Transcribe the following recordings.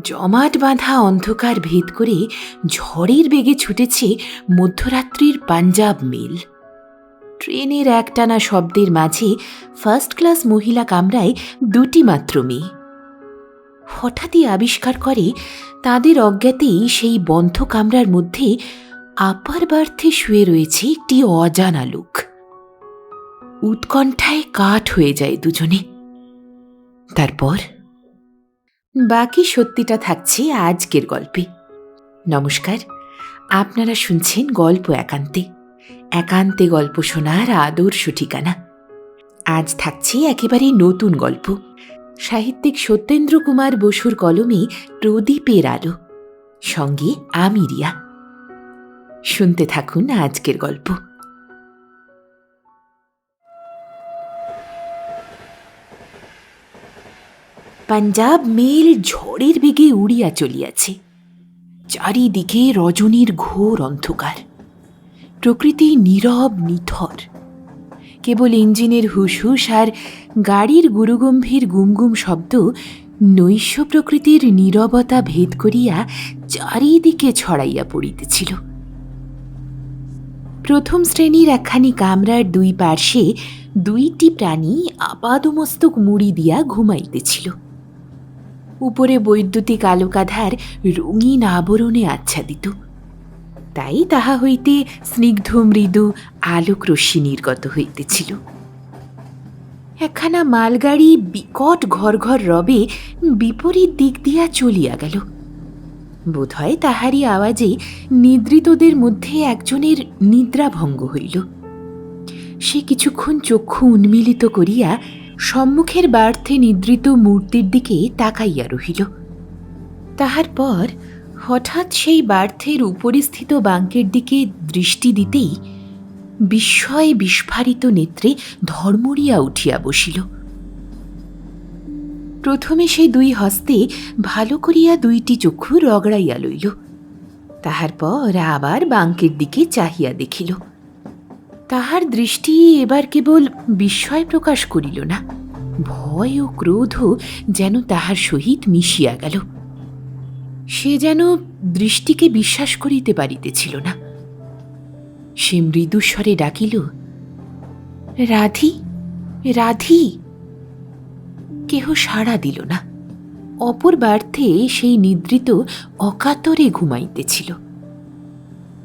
জমাট বাঁধা অন্ধকার ভেদ করে ঝড়ের বেগে ছুটেছে মধ্যরাত্রির পাঞ্জাব মেল। ট্রেনের একটানা শব্দের মাঝে ফার্স্ট ক্লাস মহিলা কামরায় দুটি মাত্র মেয়ে। হঠাৎই আবিষ্কার করে তাদের অজ্ঞাতেই সেই বন্ধ কামরার মধ্যে আপার বার্থে শুয়ে রয়েছে একটি অজানা লোক। উৎকণ্ঠায় কাঠ হয়ে যায় দুজনে। তারপর বাকি সত্যিটা থাকছে আজকের গল্পে। নমস্কার, আপনারা শুনছেন গল্প একান্তে। একান্তে গল্প শোনার আদর্শ ঠিকানা। আজ থাকছে একেবারে নতুন গল্প, সাহিত্যিক সত্যেন্দ্র কুমার বসুর কলমে প্রদীপের আলো। সঙ্গে আমি রিয়া। শুনতে থাকুন আজকের গল্প। পাঞ্জাব মেল ঝড়ের বেগে উড়িয়া চলিয়াছে। চারিদিকে রজনীর ঘোর অন্ধকার, প্রকৃতি নীরব নিথর। কেবল ইঞ্জিনের হুসহুস আর গাড়ির গুরুগম্ভীর গুমগুম শব্দ নৈশ প্রকৃতির নীরবতা ভেদ করিয়া চারিদিকে ছড়াইয়া পড়িতেছিল। প্রথম শ্রেণীর একখানি কামরার দুই পার্শ্বে দুইটি প্রাণী আপাদমস্তক মুড়ি দিয়া ঘুমাইতেছিল। উপরে বৈদ্যুতিক আলোকাধার রঙিন আবরণে আচ্ছাদিত, তাই তাহা হইতে স্নিগ্ধ মৃদু আলোক রশ্মি নির্গত হইতেছিল। একখানা মালগাড়ি বিকট ঘর ঘর রবে বিপরীত দিক দিয়া চলিয়া গেল। বোধহয় তাহারই আওয়াজে নিদ্রিতদের মধ্যে একজনের নিদ্রাভঙ্গ হইল। সে কিছুক্ষণ চক্ষু উন্মিলিত করিয়া সম্মুখের বার্থে নিদ্রিত মূর্তির দিকে তাকাইয়া রহিল। তাহার পর হঠাৎ সেই বার্থের উপরিস্থিত বাঙ্কের দিকে দৃষ্টি দিতেই বিস্ময়ে বিস্ফারিত নেত্রে ধর্মরিয়া উঠিয়া বসিল। প্রথমে সেই দুই হস্তে ভালো করিয়া দুইটি চক্ষু রগড়াইয়া লইল। তাহার পর আবার বাঙ্কের দিকে চাহিয়া দেখিল। তাহার দৃষ্টি এবার কেবল বিস্ময় প্রকাশ করিল না, ভয় ও ক্রোধ যেন তাহার সহিত মিশিয়া গেল। সে যেন দৃষ্টিকে বিশ্বাস করিতে পারিতেছিল না। সে মৃদুস্বরে ডাকিল, রাধি, রাধি। কেহ সাড়া দিল না। অপর বার্থে সেই নিদ্রিত অকাতরে ঘুমাইতেছিল।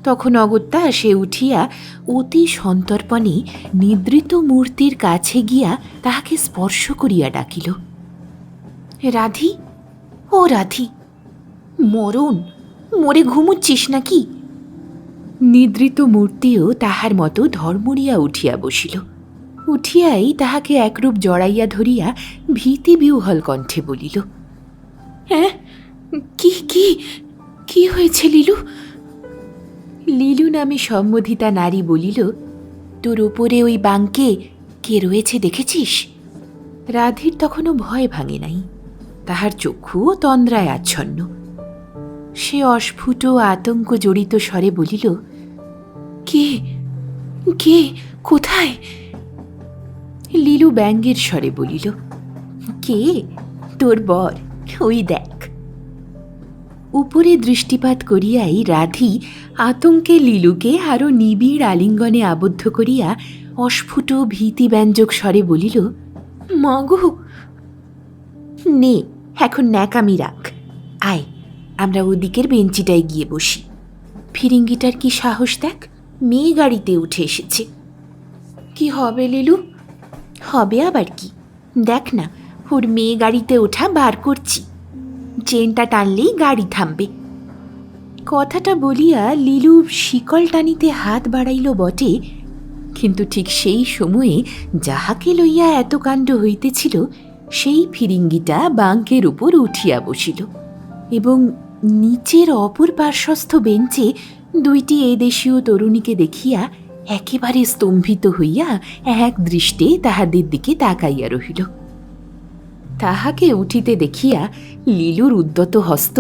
তখন অগত্যা সে উঠিয়া অতি সন্তর্পণে নিদ্রিত মূর্তির কাছে গিয়া তাহাকে স্পর্শ করিয়া ডাকিল, রাধি, ও রাধি, মরণ, মরে ঘুমুচ্ছিস নাকি? নিদ্রিত মূর্তিও তাহার মতো ধর্মরিয়া উঠিয়া বসিল। উঠিয়াই তাহাকে একরূপ জড়াইয়া ধরিয়া ভীতি বিহ্বল কণ্ঠে বলিল, হ্যাঁ, কি কি কি হয়েছে লীলু? লীলু নামে সম্বোধিতা নারী বলিল, তোর ওপরে ওই বাঙ্কে কে রয়েছে দেখেছিস? রাধির তখনও ভয় ভাঙে নাই, তাহার চক্ষুও তন্দ্রায় আচ্ছন্ন। সে অস্ফুট আতঙ্ক জড়িত স্বরে বলিল, কে কে কোথায়? লীলু ব্যঙ্গের স্বরে বলিল, কে? তোর বর, ওই দেখ। উপরে দৃষ্টিপাত করিয়াই রাধি আতঙ্কে লীলুকে আরো নিবিড় আলিঙ্গনে আবদ্ধ করিয়া অস্ফুট ভীতিব্যঞ্জক স্বরে বলিল, মগু, নে এখন ন্যাকামি রাখ, আয় আমরা ওদিকের বেঞ্চিটায় গিয়ে বসি। ফিরিঙ্গিটার কি সাহস দেখ, মেয়ে গাড়িতে উঠে এসেছে। কি হবে লীলু? হবে আবার কি, দেখ না, ওর মেয়ে গাড়িতে ওঠা বার করছি, চেনটা টানলেই গাড়ি থামবে। কথাটা বলিয়া লীলু শিকল টানিতে হাত বাড়াইল বটে, কিন্তু ঠিক সেই সময়ে যাহাকে লইয়া এত কাণ্ড হইতেছিল সেই ফিরিঙ্গিটা বাঙ্কের উপর উঠিয়া বসিল এবং নিচের অপর পার্শ্বস্থ বেঞ্চে দুইটি এদেশীয় তরুণীকে দেখিয়া একেবারে স্তম্ভিত হইয়া এক দৃষ্টে তাহাদের দিকে তাকাইয়া রহিল। তাহাকে উঠিতে দেখিয়া লীলুর উদ্যত হস্ত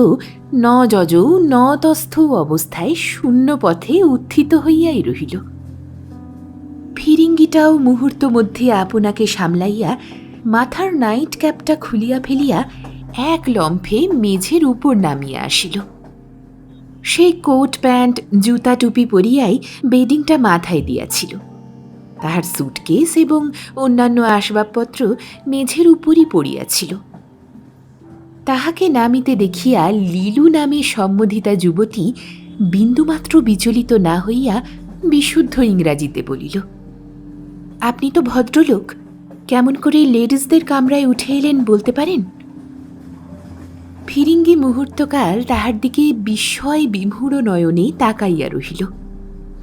ন যজৌ ন তস্থৌ অবস্থায় শূন্য পথে উত্থিত হইয়াই রহিল। ফিরিঙ্গিটাও মুহূর্ত মধ্যে আপনাকে সামলাইয়া মাথার নাইট ক্যাপটা খুলিয়া ফেলিয়া এক লম্ফে মেঝের উপর নামিয়া আসিল। সে কোট প্যান্ট জুতা টুপি পরিয়াই বেডিংটা মাথায় দিয়াছিল। তাহার সুটকেস এবং অন্যান্য আসবাবপত্র মেঝের উপরই পড়িয়াছিল। তাহাকে নামিতে দেখিয়া লীলু নামে সম্বোধিতা যুবতী বিন্দুমাত্র বিচলিত না হইয়া বিশুদ্ধ ইংরাজিতে বলিল, আপনি তো ভদ্রলোক, কেমন করে লেডিসদের কামরায় উঠে এলেন বলতে পারেন? ফিরিঙ্গি মুহূর্তকাল তাহার দিকে বিস্ময় বিমূঢ় নয়নে তাকাইয়া রহিল।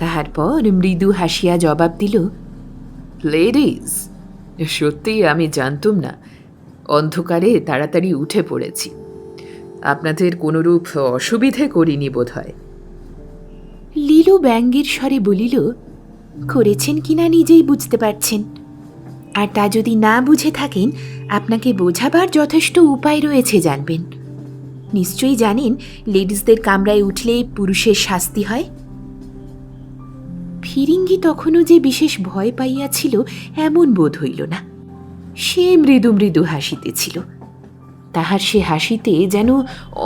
তাহার পর মৃদু হাসিয়া জবাব দিল, লেডিস, সত্যিই আমি জানতুম না। অন্ধকারে তাড়াতাড়ি উঠে পড়েছি। আপনাদের কোনরূপ অসুবিধে করিনি বোধ হয়। লীলু ব্যঙ্গের স্বরে বলিল, করেছেন কিনা নিজেই বুঝতে পারছেন, আর তা যদি না বুঝে থাকেন আপনাকে বোঝাবার যথেষ্ট উপায় রয়েছে জানবেন। নিশ্চয়ই জানেন লেডিসদের কামরায় উঠলে পুরুষের শাস্তি হয়। ফিরিঙ্গি তখনও যে বিশেষ ভয় পাইয়াছিল এমন বোধ হইল না। সে মৃদু মৃদু হাসিতেছিল। তাহার সে হাসিতে যেন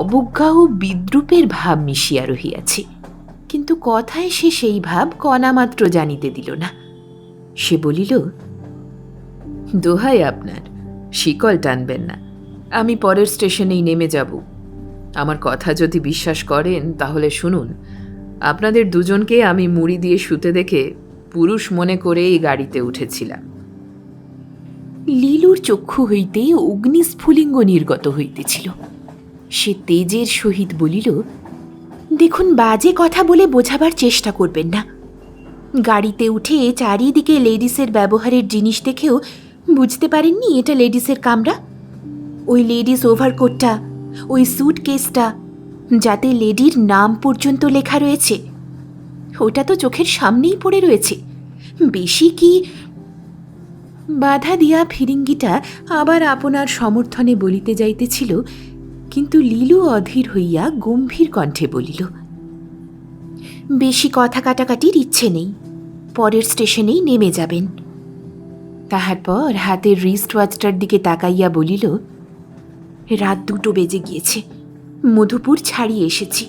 অবজ্ঞা ও বিদ্রূপের ভাব মিশিয়া রহিয়াছে, কিন্তু কথায় সে সেই ভাব কণামাত্র জানিতে দিল না। সে বলিল, দোহাই আপনার, শিকল টানবেন না, আমি পরের স্টেশনেই নেমে যাব। আমার কথা যদি বিশ্বাস করেন তাহলে শুনুন, আপনাদের দুজনকে আমি মুড়ি দিয়ে শুতে দেখে পুরুষ মনে করে এই গাড়িতে উঠেছিলাম। লীলুর চক্ষু হইতে অগ্নিস্ফুলিঙ্গ নির্গত হইতেছিল। সে তেজের সহিত বলিল, দেখুন, বাজে কথা বলে বোঝাবার চেষ্টা করবেন না। গাড়িতে উঠে চারিদিকে লেডিসের ব্যবহারের জিনিস দেখেও বুঝতে পারেননি এটা লেডিসের কামরা? ওই লেডিস ওভারকোটটা, ওই স্যুটকেসটা, যাতে লেডির নাম পর্যন্ত লেখা রয়েছে, ওটা তো চোখের সামনেই পড়ে রয়েছে। বেশি কি? বাধা দিয়া ফিরিঙ্গিটা আবার আপনার সমর্থনে বলিতে যাইতেছিল, কিন্তু লীলু অধীর হইয়া গম্ভীর কণ্ঠে বলিল, বেশি কথা কাটাকাটির ইচ্ছে নেই, পরের স্টেশনেই নেমে যাবেন। তাহার পর হাতের রিস্ট ওয়াচটার দিকে তাকাইয়া বলিল, রাত 2 বেজে গিয়েছে, মধুপুর ছাড়িয়ে এসেছি,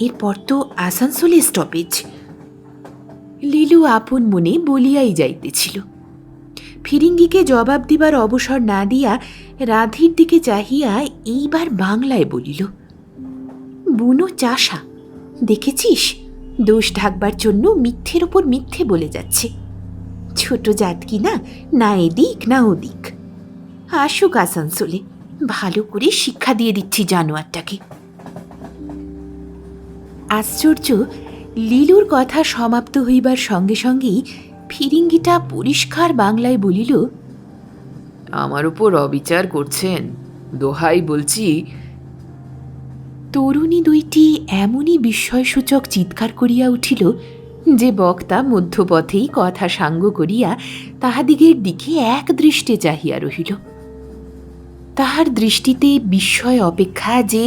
এরপর তো আসানসোলে স্টপেজ। লীলু আপন মনে বলিয়াই যাইতেছিল। ফিরিঙ্গিকে জবাব দিবার অবসর না দিয়া রাধির দিকে চাহিয়া এইবার বাংলায় বলিল, বুনো চাষা, দেখেছিস, দোষ ঢাকবার জন্য মিথ্যের ওপর মিথ্যে বলে যাচ্ছে। ছোট জাত কি না, না এদিক না ওদিক। আসুক আসানসোলে, ভালো করে শিক্ষা দিয়ে দিচ্ছি জানোয়ারটাকে। আশ্চর্য, লীলুর কথা সমাপ্ত হইবার সঙ্গে সঙ্গেই ফিরিঙ্গিটা পরিষ্কার বাংলায় বলিল, আমার উপর অবিচার করছেন, দোহাই বলছি। তরুণী দুইটি এমনই বিস্ময়সূচক চিৎকার করিয়া উঠিল যে বক্তা মধ্যপথেই কথা সাঙ্গ করিয়া তাহাদিগের দিকে এক দৃষ্টে চাহিয়া রহিল। তাহার দৃষ্টিতে বিস্ময় অপেক্ষা যে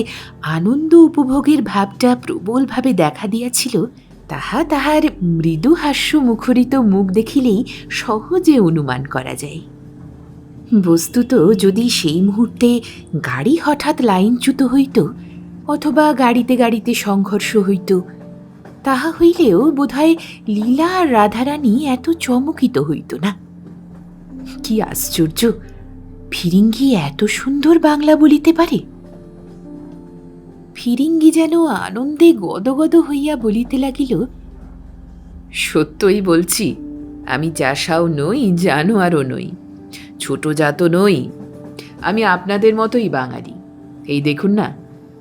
আনন্দ উপভোগের ভাবটা প্রবলভাবে দেখা দিয়াছিল, তাহা তাহার মৃদু হাস্য মুখরিত মুখ দেখিলেই সহজে অনুমান করা যায়। বস্তুত যদি সেই মুহূর্তে গাড়ি হঠাৎ লাইনচ্যুত হইত, অথবা গাড়িতে গাড়িতে সংঘর্ষ হইত, তাহা হইলেও বোধহয় লীলা আর রাধারানী এত চমকিত হইত না। কি আশ্চর্য, ফিরিঙ্গি এত সুন্দর বাংলা বলিতে পারে! ফিরিঙ্গি যেন আনন্দে গদগদ হইয়া বলিতে লাগিল, সত্যই বলছি, আমি চাষাও নই, জানোয়ারও নই, ছোট জাতও নই। আমি আপনাদের মতোই বাঙালি। এই দেখুন না,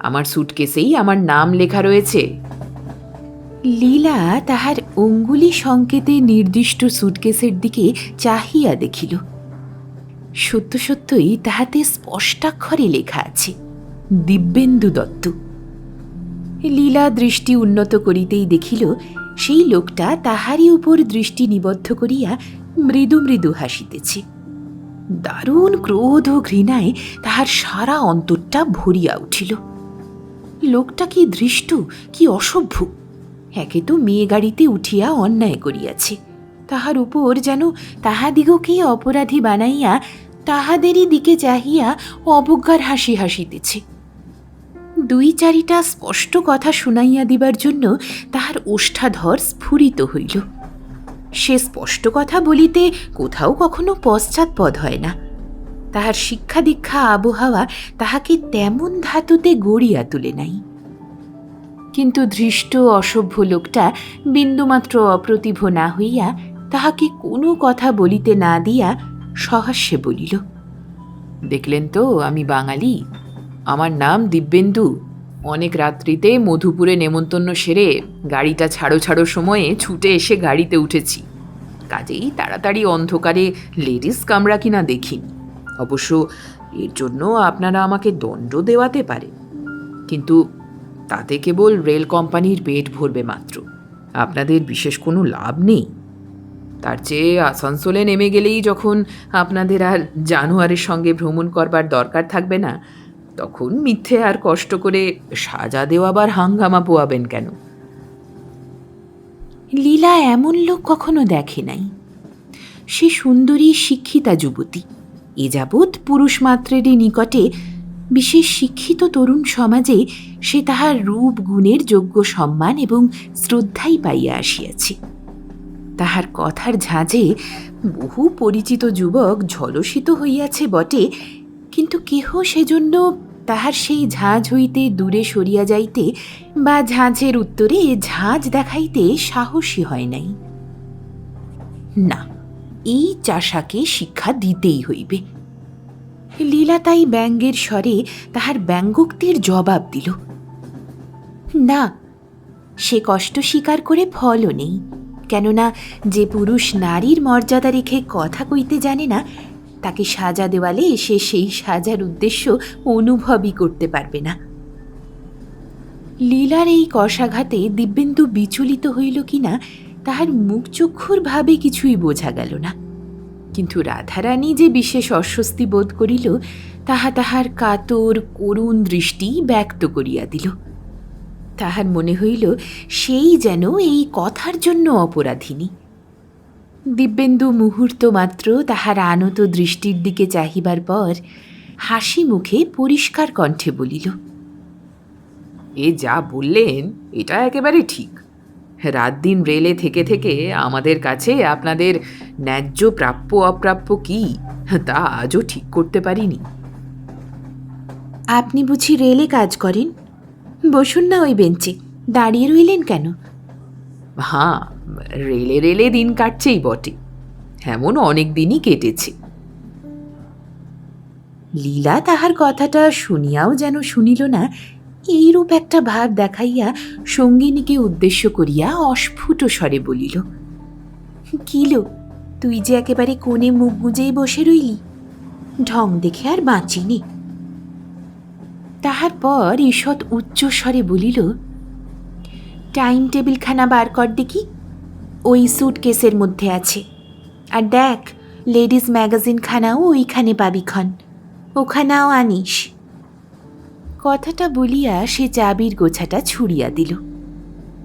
আমার সুটকেসেই আমার নাম লেখা রয়েছে। লীলা তাহার অঙ্গুলি সংকেতে নির্দিষ্ট সুটকেসের দিকে চাহিয়া দেখিল। সত্য সত্যই তাহাতে স্পষ্টাক্ষরে লেখা আছে, দিব্যেন্দু দত্ত। লীলা দৃষ্টি উন্নত করিতেই দেখিল সেই লোকটা তাহারই উপর দৃষ্টি নিবদ্ধ করিয়া মৃদু মৃদু হাসিতেছে। দারুণ ক্রোধ ও ঘৃণায় তাহার সারা অন্তরটা ভরিয়া উঠিল। লোকটা কি দৃষ্ট, কি অসভ্য! একে তো মেয়ে গাড়িতে উঠিয়া অন্যায় করিয়াছে, তাহার উপর যেন তাহাদিগকে অপরাধী বানাইয়া তাহাদেরই দিকে চাহিয়া অবজ্ঞার হাসি হাসিতেছে। 2-4টা স্পষ্ট কথা শুনাইয়া দিবার জন্য তাহার ওষ্ঠাধর স্ফুরিত হইল। সে স্পষ্ট কথা বলিতে কোথাও কখনো পশ্চাৎপদ হয় না। তাহার শিক্ষা দীক্ষা আবহাওয়া তাহাকে তেমন ধাতুতে গড়িয়া তুলে নাই। কিন্তু ধৃষ্ট অসভ্য লোকটা বিন্দুমাত্র অপ্রতিভ না হইয়া তাহাকে কোনো কথা বলিতে না দিয়া সহাস্যে বলিল, দেখলেন তো আমি বাঙালি, আমার নাম দিব্যেন্দু। অনেক রাত্রিতে মধুপুরে নেমন্তন্ন সেরে গাড়িটা ছাড়ো সময়ে ছুটে এসে গাড়িতে উঠেছি। কাজেই তাড়াতাড়ি অন্ধকারে লেডিস কামরা কিনা দেখিনি। অবশ্য এর জন্য আপনারা আমাকে দণ্ড দেওয়াতে পারে, কিন্তু তাতে কেবল রেল কোম্পানির পেট ভরবে মাত্র, আপনাদের বিশেষ কোনো লাভ নেই। তার চেয়ে আসানসোলে নেমে গেলেই যখন আপনাদের আর জানোয়ারের সঙ্গে ভ্রমণ করবার দরকার থাকবে না, তখন মিথ্যে আর কষ্ট করে সাজা দেওয়াবার হাঙ্গামা পোয়াবেন কেন? লীলা এমন লোক কখনো দেখে নাই। সে সুন্দরী শিক্ষিতা যুবতী। এ যাবৎ পুরুষ মাত্রেরই নিকটে, বিশেষ শিক্ষিত তরুণ সমাজে সে তাহার রূপ গুণের যোগ্য সম্মান এবং শ্রদ্ধাই পাইয়া আসিয়াছে। তাহার কথার ঝাঁজে বহু পরিচিত যুবক ঝলসিত হইয়াছে বটে, কিন্তু কেহ সেজন্য তাহার সেই ঝাঁঝ হইতে দূরে সরিয়া যাইতে বা ঝাঁঝের উত্তরে ঝাঁঝ দেখাইতে সাহসী হয় নাই। না, এই চাষাকে শিক্ষা দিতেই হইবে। লীলা তাই ব্যঙ্গের স্বরে তাহার ব্যঙ্গোক্তির জবাব দিল, না, সে কষ্ট স্বীকার করে ফলও নেই। কেননা যে পুরুষ নারীর মর্যাদা রেখে কথা কইতে জানে না, তাকে সাজা দেওয়ালে সে সেই সাজার উদ্দেশ্য অনুভবই করতে পারবে না। লীলার এই কষাঘাতে দিব্যেন্দু বিচলিত হইল কিনা তাহার মুখচক্ষুর ভাবে কিছুই বোঝা গেল না, কিন্তু রাধারানী যে বিশেষ অস্বস্তি বোধ করিল তাহা তাহার কাতর করুণ দৃষ্টি ব্যক্ত করিয়া দিল। তাহার মনে হইল সেই যেন এই কথার জন্য অপরাধিনী। দিব্যেন্দু মুহূর্ত মাত্র তাহার আনত দৃষ্টির দিকে চাহিবার পর হাসি মুখে পরিষ্কার কণ্ঠে বলিল, এ যা বললেন এটা একেবারে ঠিক। রাত দিন রেলে থেকে থেকে আমাদের কাছে আপনাদের ন্যায্য প্রাপ্য অপ্রাপ্য কি তা আজও ঠিক করতে পারিনি। আপনি বুঝি রেলে কাজ করেন? বসুন না ওই বেঞ্চে, দাঁড়িয়ে রইলেন কেন? হ্যাঁ, রেলে দিন কাটছেই বটে, এমন অনেক দিনই কেটেছে। লীলা তাহার কথাটা শুনিয়াও যেন শুনিল না, এইরূপ একটা ভাব দেখাইয়া সঙ্গিনীকে উদ্দেশ্য করিয়া অস্ফুট স্বরে বলিল, কিলো, তুই যে একেবারে কোণে মুখ গুজেই বসে রইলি, ঢং দেখে আর বাঁচিনি। তাহার পর ঈষৎ উচ্চ স্বরে বলিল, টাইম টেবিলখানা বার কর দেখি, ওই সুটকেসের মধ্যে আছে। আর দেখ, লেডিস ম্যাগাজিনখানাও ওইখানে পাবিক্ষণ, ওখানাও আনিস। কথাটা বলিয়া সে চাবির গোছাটা ছুড়িয়া দিল।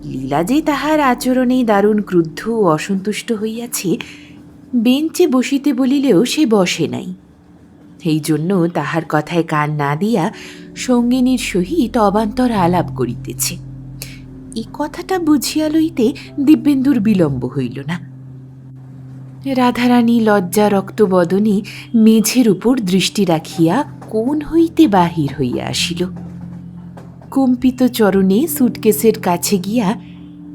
লীলা যে তাহার আচরণে দারুণ ক্রুদ্ধ ও অসন্তুষ্ট হইয়াছে, বেঞ্চে বসিতে বলিলেও সে বসে নাই। এই জন্য তাহার কথায় কান না দিয়া সঙ্গিনীর সহিত অবান্তর আলাপ করিতেছে। এই কথাটা বুঝিয়া লইতে দিব্যেন্দুর বিলম্ব হইল না। রাধারানী লজ্জা রক্ত বদনে মেঝের উপর দৃষ্টি রাখিয়া কোণ হইতে বাহির হইয়া আসিল। কম্পিত চরণে সুটকেসের কাছে গিয়া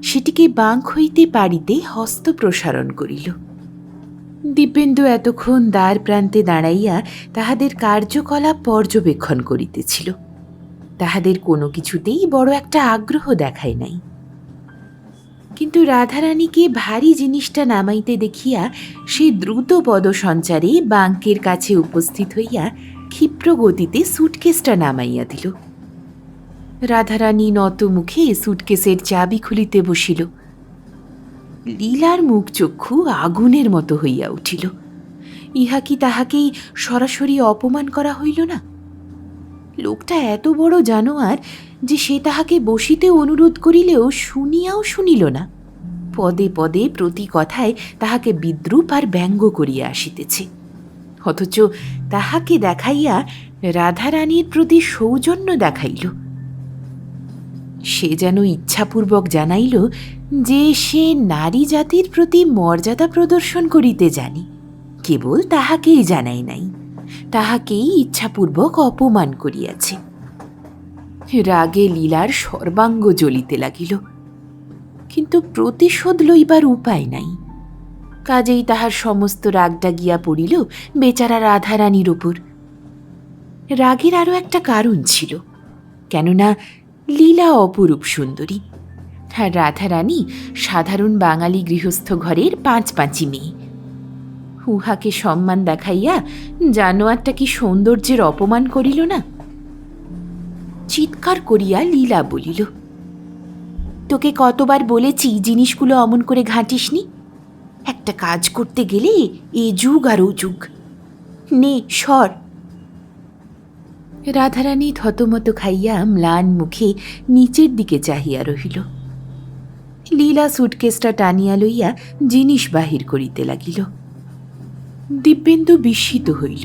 সেটিকে বাঁক হইতে পাড়িতে হস্ত প্রসারণ করিল। দিব্যেন্দু এতক্ষণ দ্বার প্রান্তে দাঁড়াইয়া তাহাদের কার্যকলাপ পর্যবেক্ষণ করিতেছিল। তাহাদের কোনো কিছুতেই বড় একটা আগ্রহ দেখায় নাই, কিন্তু রাধারানীকে ভারী জিনিসটা নামাইতে দেখিয়া সে দ্রুত পদসঞ্চারে বাঙ্কের কাছে উপস্থিত হইয়া ক্ষিপ্র গতিতে সুটকেসটা নামাইয়া দিল। রাধারানী নত মুখে সুটকেসের চাবি খুলিতে বসিল। লীলার মুখ চক্ষু আগুনের মতো হইয়া উঠিল। ইহা কি তাহাকেই সরাসরি অপমান করা হইল না? লোকটা এত বড় জানোয়ার যে সে তাহাকে বসিতে অনুরোধ করিলেও শুনিয়াও শুনিল না। পদে পদে প্রতি কথায় তাহাকে বিদ্রূপ আর ব্যঙ্গ করিয়া আসিতেছে। অথচ তাহাকে দেখাইয়া রাধারানীর প্রতি সৌজন্য দেখাইল। সে যেন ইচ্ছাপূর্বক জানাইল যে সে নারী জাতির প্রতি মর্যাদা প্রদর্শন করিতে জানি, কেবল তাহাকেই জানাই নাই, তাহাকেই ইচ্ছাপূর্বক অপমান করিয়াছে। রাগে লীলার সর্বাঙ্গ জ্বলিতে লাগিল, কিন্তু প্রতিশোধ লইবার উপায় নাই। কাজেই তাহার সমস্ত রাগটা গিয়া পড়িল বেচারা রাধারানীর ওপর। রাগের আরও একটা কারণ ছিল, কেননা লীলা অপরূপ সুন্দরী, আর রাধারানী সাধারণ বাঙালি গৃহস্থ ঘরের পাঁচি মেয়ে। উহাকে সম্মান দেখাইয়া জানোয়ারটা কি সৌন্দর্যের অপমান করিল না? চিৎকার করিয়া লীলা বলিল, তোকে কতবার বলেছি জিনিসগুলো অমন করে ঘাঁটিসনি? একটা কাজ করতে গেলে এ যুগ আর ও যুগ, নে সর। রাধারানী থতমত খাইয়া ম্লান মুখে নিচের দিকে চাহিয়া রহিল। লীলা সুটকেসটা টানিয়া লইয়া জিনিস বাহির করিতে লাগিল। দিব্যেন্দু বিস্মিত হইল।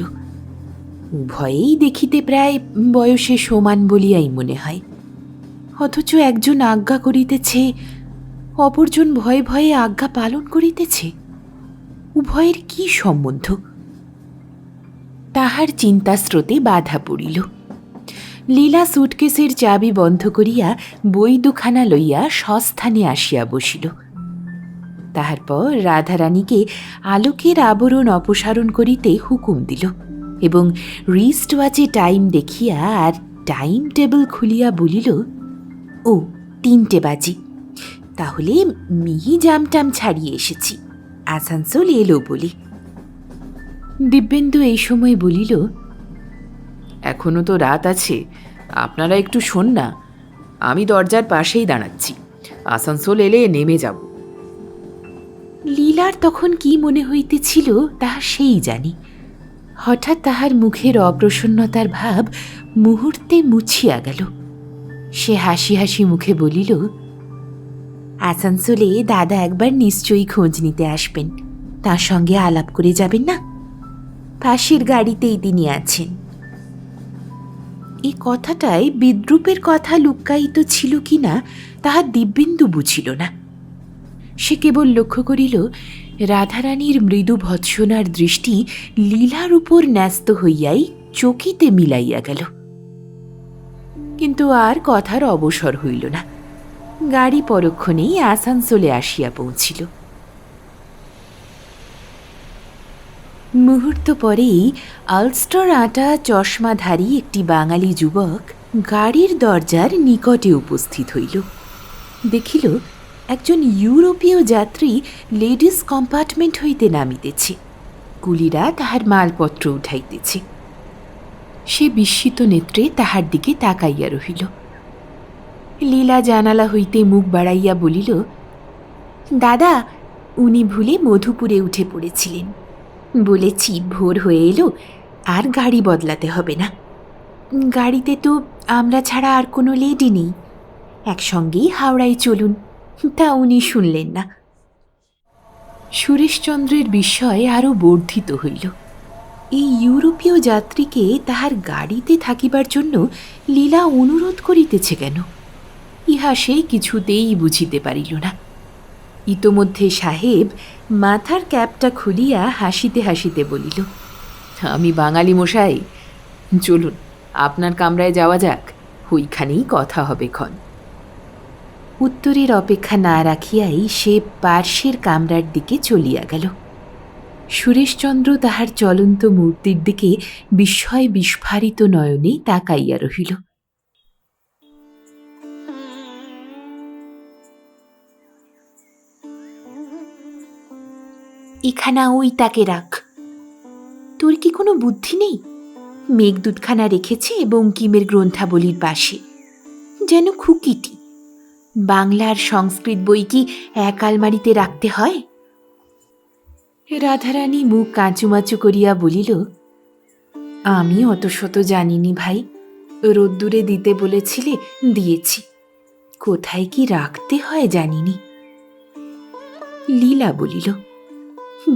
উভয়েই দেখিতে প্রায় বয়সে সমান বলিয়াই মনে হয়, অথচ একজন আজ্ঞা করিতেছে, অপরজন ভয়ে ভয়ে আজ্ঞা পালন করিতেছে। উভয়ের কি সম্বন্ধ? তাহার চিন্তাস্রোতে বাধা পড়িল। লীলা সুটকেসের চাবি বন্ধ করিয়া বই দুখানা লইয়া স্বস্থানে আসিয়া বসিল। তাহার পর রাধারানীকে আলোকের আবরণ অপসারণ করিতে হুকুম দিল এবং রিস্ট ওয়াচে টাইম দেখিয়া আর টাইম টেবিল খুলিয়া বলিল, ও 3টে বাজে, তাহলে মিহি জামটাম ছাড়িয়ে এসেছি, আসানসোল এলো বলি। দিব্যেন্দু এই সময় বলিল, এখনো তো রাত আছে, আপনারা একটু শোন না, আমি দরজার পাশেই দাঁড়াচ্ছি, আসানসোল এলে নেমে যাব। লীলার তখন কি মনে হইতেছিল তাহা সেই জানি। হঠাৎ তাহার মুখের অপ্রসন্নতার ভাব মুহূর্তে মুছিয়া গেল। সে হাসি হাসি মুখে বলিল, আসানসোলে দাদা একবার নিশ্চয়ই খোঁজ নিতে আসবেন, তার সঙ্গে আলাপ করে যাবেন না? পাশের গাড়িতেই তিনি আছেন। এই কথাটায় বিদ্রূপের কথা লুক্কায়িত ছিল কিনা তাহা দিব্যেন্দু বুঝিল না। সে কেবল লক্ষ্য করিল রাধারানীর মৃদু ভৎসনার দৃষ্টি লীলার উপর ন্যস্ত হইয়াই চকিতে মিলাইয়া গেল। কিন্তু আর কথার অবসর হইল না। গাড়ি পরক্ষণেই আসানসোলে আসিয়া পৌঁছিল। মুহূর্ত পরেই আলস্টার আঁটা চশমাধারী একটি বাঙালি যুবক গাড়ির দরজার নিকটে উপস্থিত হইল। দেখিল একজন ইউরোপীয় যাত্রী লেডিস কম্পার্টমেন্ট হইতে নামিতেছে, কুলিরা তাহার মালপত্র উঠাইতেছে। সে বিস্মিত নেত্রে তাহার দিকে তাকাইয়া রহিল। লীলা জানালা হইতে মুখ বাড়াইয়া বলিল, দাদা, উনি ভুলে মধুপুরে উঠে পড়েছিলেন। বলেছি ভোর হয়ে এলো, আর গাড়ি বদলাতে হবে না। গাড়িতে তো আমরা ছাড়া আর কোনো লেডি নেই, একসঙ্গেই হাওড়ায় চলুন। তা উনি শুনলেন না। সুরেশচন্দ্রের বিস্ময় আরও বর্ধিত হইল। এই ইউরোপীয় যাত্রীকে তাহার গাড়িতে থাকিবার জন্য লীলা অনুরোধ করিতেছে কেন, ইহা সে কিছুতেই বুঝিতে পারিল না। ইতোমধ্যে সাহেব মাথার ক্যাপটা খুলিয়া হাসিতে হাসিতে বলিল, আমি বাঙালি মশাই, চলুন আপনার কামরায় যাওয়া যাক, ওইখানেই কথা হবে ক্ষণ। উত্তরের অপেক্ষা না রাখিয়াই সে পার্শ্বের কামরার দিকে চলিয়া গেল। সুরেশচন্দ্র তাহার চলন্ত মূর্তির দিকে বিস্ময় বিস্ফারিত নয়নে তাকাইয়া রহিল। এখানা ওই তাকে রাখ। তোর কি কোনো বুদ্ধি নেই? মেঘদূতখানা রেখেছে বঙ্কিমের গ্রন্থাবলীর পাশে, যেন খুকিটি। বাংলা আর সংস্কৃত বই কি এক আলমারিতে রাখতে হয়? রাধারানী মুখ কাঁচুমাচু করিয়া বলিল, আমি অত শত জানিনি ভাই, রোদ্দুরে দিতে বলেছিলে, দিয়েছি। কোথায় কি রাখতে হয় জানিনি। লীলা বলিল,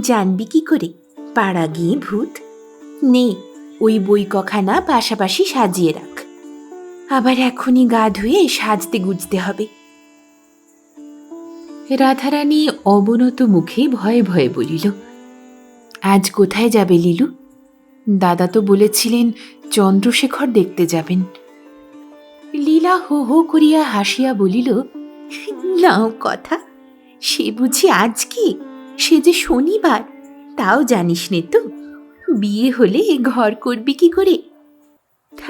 জানবি কি করে, পাড়া গিয়ে ভূত। নে, ওই বই কখানা পাশাপাশি সাজিয়ে রাখ, আবার এখনই গা ধুয়ে সাজতে গুজতে হবে। রাধারানী অবনত মুখে ভয়ে ভয়ে বলিল, আজ কোথায় যাবে লীলু? দাদা তো বলেছিলেন চন্দ্রশেখর দেখতে যাবেন। লীলা হো হো করিয়া হাসিয়া বলিল, নাও কথা, সে বুঝি আজকে? সে যে শনিবার, তাও জানিস নে তো? বিয়ে হলে ঘর করবি কি করে?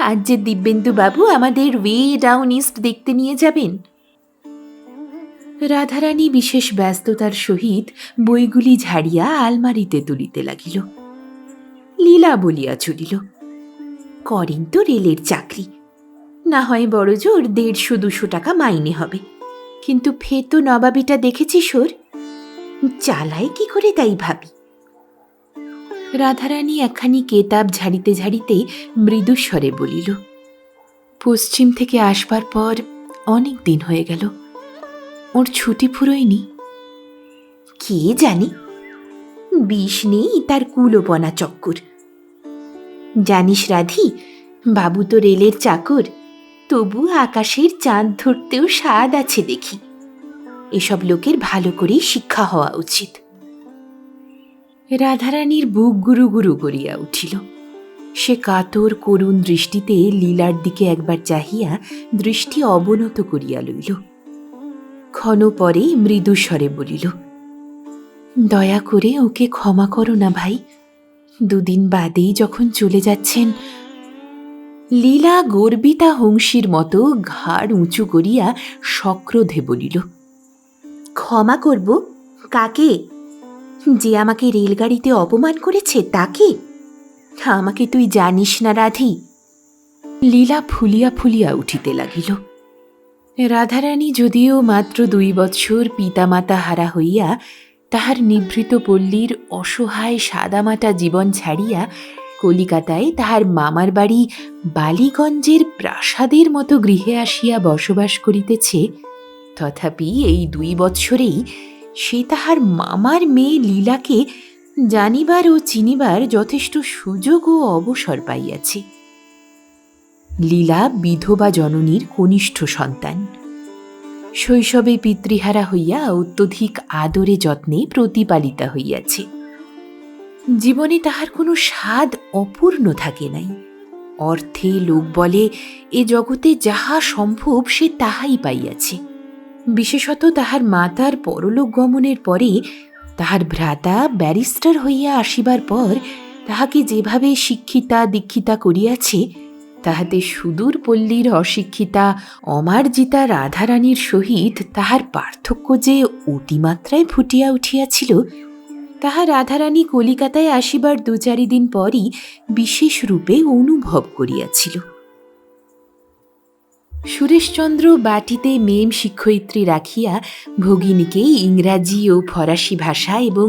আজ যে দিব্যেন্দু বাবু আমাদের ওয়ে ডাউন ইস্ট দেখতে নিয়ে যাবেন। রাধারানী বিশেষ ব্যস্ততার সহিত বইগুলি ঝাড়িয়া আলমারিতে তুলিতে লাগিল। লীলা বলিয়া চলিল, করেন তো রেলের চাকরি, না হয় বড় জোর 150-200 টাকা মাইনে হবে, কিন্তু ফেতো নবাবিটা দেখেছিস ওর? চালায় কি করে তাই ভাবি। রাধারানী একখানি কেতাব ঝাড়িতে ঝাড়িতে মৃদুস্বরে বলিল, পশ্চিম থেকে আসবার পর অনেক দিন হয়ে গেল, ওর ছুটি ফুরোয়নি। কে জানে, বিষ নেই তার কুলোপনা চক্কর। জানিস রাধি, বাবু তো রেলের চাকর, তবু আকাশের চাঁদ ধরতেও স্বাদ আছে দেখি। এসব লোকের ভালো করেই শিক্ষা হওয়া উচিত। রাধারানীর বুক গুরু গুরু করিয়া উঠিল। সে কাতর করুণ দৃষ্টিতে লীলার দিকে একবার চাহিয়া দৃষ্টি অবনত করিয়া লইল। ক্ষণ পরে মৃদুস্বরে বলিল, দয়া করে ওকে ক্ষমা করো না ভাই, 2 দিন বাদেই যখন চলে যাচ্ছেন। লীলা গর্বিতা হংসীর মতো ঘাড় উঁচু করিয়া সক্রোধে বলিল, ক্ষমা করব? কাকে? যে আমাকে রেলগাড়িতে অপমান করেছে তাকে? আমাকে তুই জানিস না রাধি। লীলা ফুলিয়া ফুলিয়া উঠিতে লাগিল। রাধারানী যদিও মাত্র 2 বৎসর পিতামাতা হারা হইয়া তাহার নিভৃত পল্লীর অসহায় সাদামাটা জীবন ছাড়িয়া কলিকাতায় তাহার মামার বাড়ি বালিগঞ্জের প্রাসাদের মতো গৃহে আসিয়া বসবাস করিতেছে, তথাপি এই 2 বৎসরেই সে তাহার মামার মেয়ে লীলাকে জানিবার ও চিনিবার যথেষ্ট সুযোগ ও অবসর পাইয়াছে। লীলা বিধবা জননীর কনিষ্ঠ সন্তান। শৈশবে পিতৃহারা হইয়া অত্যধিক আদরে যত্নে প্রতিপালিতা হইয়াছে। জীবনে তাহার কোনো স্বাদ অপূর্ণ থাকে নাই। অর্থে লোক বলে এ জগতে যাহা সম্ভব সে তাহাই পাইয়াছে। বিশেষত তাহার মাতার পরলোক গমনের পরে তাহার ভ্রাতা ব্যারিস্টার হইয়া আসিবার পর তাহাকে যেভাবে শিক্ষিতা দীক্ষিতা করিয়াছে, তাহাতে সুদূর পল্লীর অশিক্ষিতা অমার্জিতা রাধারানীর সহিত তাহার পার্থক্য যে অতিমাত্রায় ফুটিয়া উঠিয়াছিল, তাহা রাধারানী কলিকাতায় আসিবার 2-4 দিন পরই বিশেষ রূপে অনুভব করিয়াছিল। সুরেশচন্দ্র বাটিতে মেম শিক্ষয়িত্রী রাখিয়া ভগিনীকে ইংরাজি ও ফরাসি ভাষা এবং